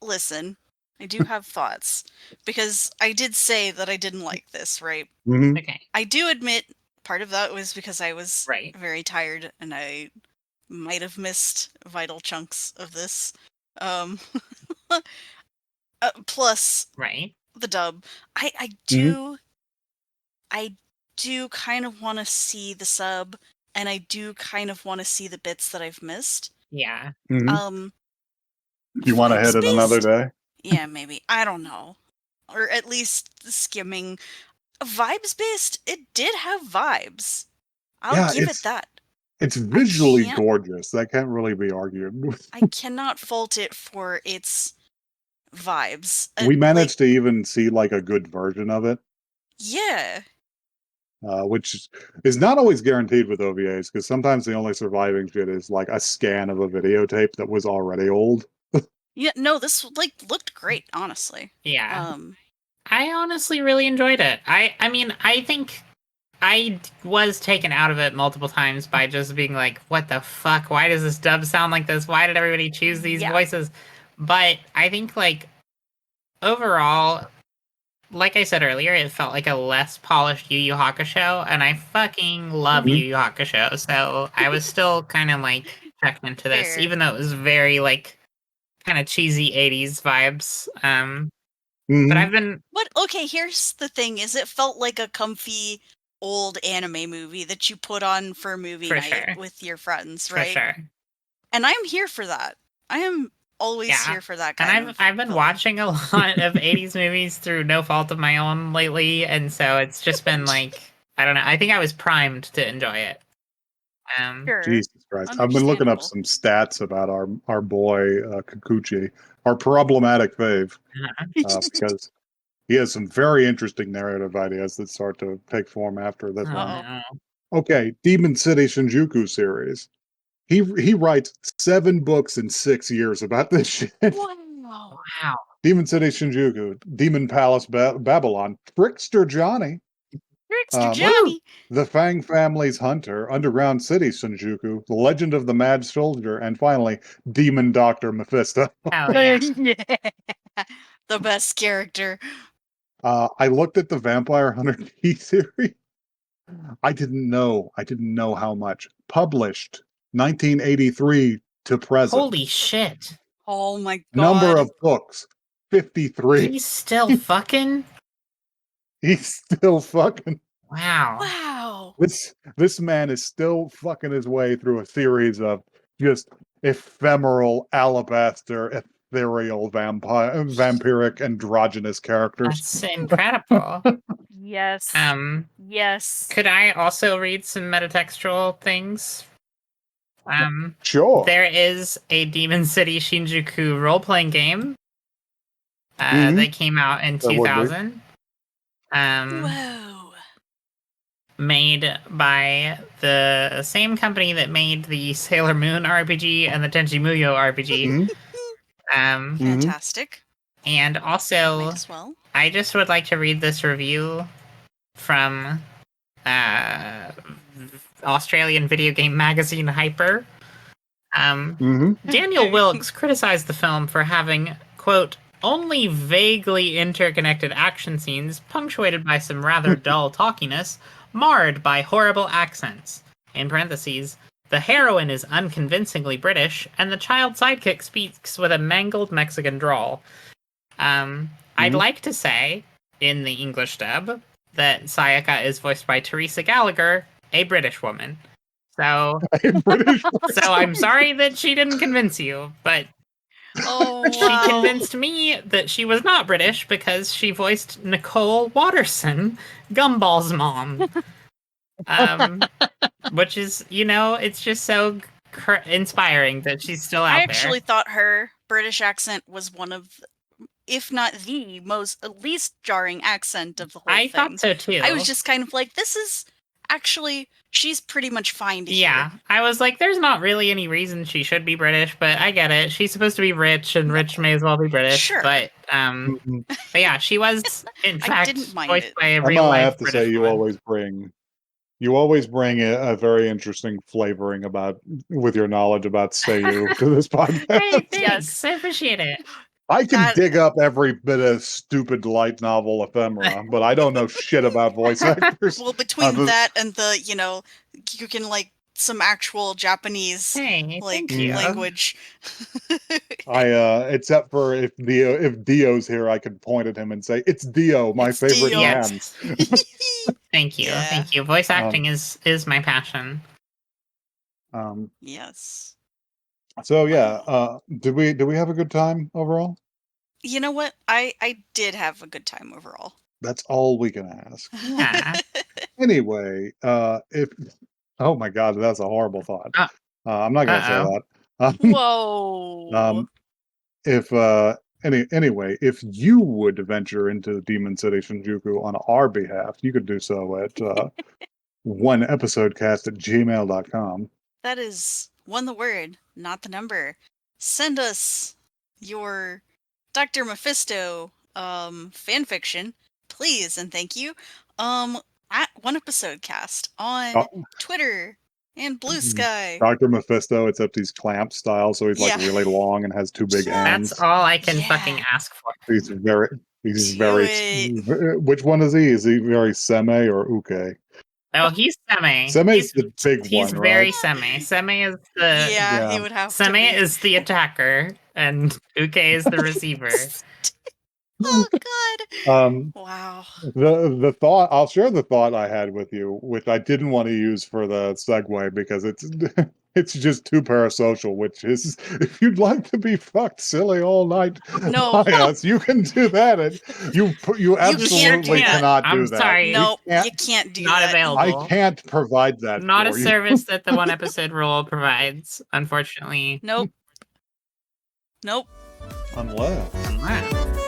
Listen. I do have thoughts. Because I did say that I didn't like this, right? Mhm. Okay. I do admit part of that was because I was Right. very tired and I might have missed vital chunks of this. Um, plus Right. the dub. I Mhm. I do kind of want to see the sub, and I do kind of want to see the bits that I've missed. Yeah. Mhm. Um, You want to vibes hit it another based? day? Yeah, maybe. I don't know. Or at least skimming. Vibes based, it did have vibes. I'll Yeah, give it that. it's I visually can't gorgeous. That can't really be argued with. I cannot fault it for its vibes. We Like, managed to even see like a good version of it, yeah. which is not always guaranteed with OVAs because sometimes the only surviving shit is like a scan of a videotape that was already old. Yeah, no, this like looked great, honestly. Yeah. Um, I honestly really enjoyed it. I mean, I think I was taken out of it multiple times by just being like, what the fuck? Why does this dub sound like this? Why did everybody choose these yeah. voices? But I think, like, overall, like I said earlier, it felt like a less polished Yu Yu Hakusho, and I fucking love Mhm. Yu Yu Hakusho, so I was still kind of, like, checked into this, Fair. even though it was very, like, kind of cheesy 80s vibes. But I've Mhm. been, But okay, here's the thing: is it felt like a comfy old anime movie that you put on for movie for night sure, with your friends, for right? sure. And I'm here for that. I am always Yeah. here for that And kind I've of I've been film. watching a lot of 80s movies through no fault of my own lately, and so it's just been like, I don't know. I think I was primed to enjoy it. Sure, Jesus Christ. I've been looking up understandable. some stats about our boy Kikuchi, our problematic fave, because he has some very interesting narrative ideas that start to take form after this Oh one. Uh-oh. no. Okay, Demon City Shinjuku series. He writes 7 books in 6 years about this shit. Wow. Wow. Demon City Shinjuku, Demon Palace Babylon, Trickster Johnny, Trickster Woo! Johnny. The Fang Family's Hunter, Underground City Shinjuku, The Legend of the Mad Soldier, and finally, Demon Doctor Mephisto. Hell yeah. Yeah. The best character. I looked at the Vampire Hunter T series. I didn't know how much. Published 1983 to present. Holy shit. Oh my Number god. of books 53. He's still fucking? He's still fucking. Wow. Wow. This man is still fucking his way through a series of just ephemeral alabaster ethereal vampiric androgynous characters. That's incredible. Yes. Um, Yes. could I also read some metatextual things? Sure. There is a Demon City Shinjuku role-playing game Mm-hmm. that came out in There would be. 2000, Whoa. made by the same company that made the Sailor Moon RPG and the Tenchi Muyo RPG. Mhm. Um, Fantastic. and Might also, as well. I just would like to read this review from Australian video game magazine Hyper. Daniel Wilkes criticized the film for having, quote, only vaguely interconnected action scenes punctuated by some rather dull talkiness, marred by horrible accents. In parentheses, the heroine is unconvincingly British, and the child sidekick speaks with a mangled Mexican drawl. I'd like to say, in the English dub, that Sayaka is voiced by Teresa Gallagher, a British woman. So, A British so I'm sorry that she didn't convince you, but Oh she wow. convinced me that she was not British because she voiced Nicole Watterson, Gumball's mom. Which is, it's just so inspiring that she's still I out actually there. thought her British accent was one of, if not the most least jarring accent of the whole I thing. thought so too. I was just kind of like, this is actually, she's pretty much fine to Yeah, hear. I was like, there's not really any reason she should be British, but I get it. She's supposed to be rich, and rich may as well be British. Sure. But Mhm. yeah, she was in I fact didn't mind voiced it. by a Emma, real I life have to say British woman. you always bring a very interesting flavoring about with your knowledge about Seiyu to this podcast. Hey, thanks. Yes. I appreciate it. I can That- dig up every bit of stupid light novel ephemera, but I don't know shit about voice actors. Well, between just- that and the, you can like some actual Japanese Hey, like thank you. language. Except for if Dio's here, I could point at him and say, "It's Dio, my It's favorite Dio." man." Thank you. Yeah. Thank you. Voice acting is my passion. Yes. So yeah, did we have a good time overall? You know what? I did have a good time overall. That's all we can ask. Yeah. Anyway, if oh my god, that's a horrible thought. I'm not gonna say Uh-oh. that. Whoa. If anyway, if you would venture into Demon City Shinjuku on our behalf, you could do so at oneepisodecast@gmail.com. That is the word, not the number. Send us your Dr. Mephisto fan fiction, please and thank you. At One Episode Cast on Twitter and Blue Sky. Dr. Mephisto, except he's clamp style, so he's like Yeah. really long and has two big hands. That's all I can Yeah. fucking ask for. He's very Do it. which one is he? Is he very seme or uke? Oh, he's semi. Seme's the big He's one, very right? semi. Semi is the Yeah, he yeah. would have to Semi be. is the attacker, and Uke is the receiver. Oh god. Wow. The thought, I'll share the thought I had with you, which I didn't want to use for the segue because it's it's just too parasocial, which is if you'd like to be fucked silly all night No. by us, you can do that. And you absolutely do that. cannot do I'm that. sorry. No, can't- you can't do Not that. available. I can't provide that Not a for you. service that the one episode rule provides, unfortunately. Nope. Nope. Unless Unless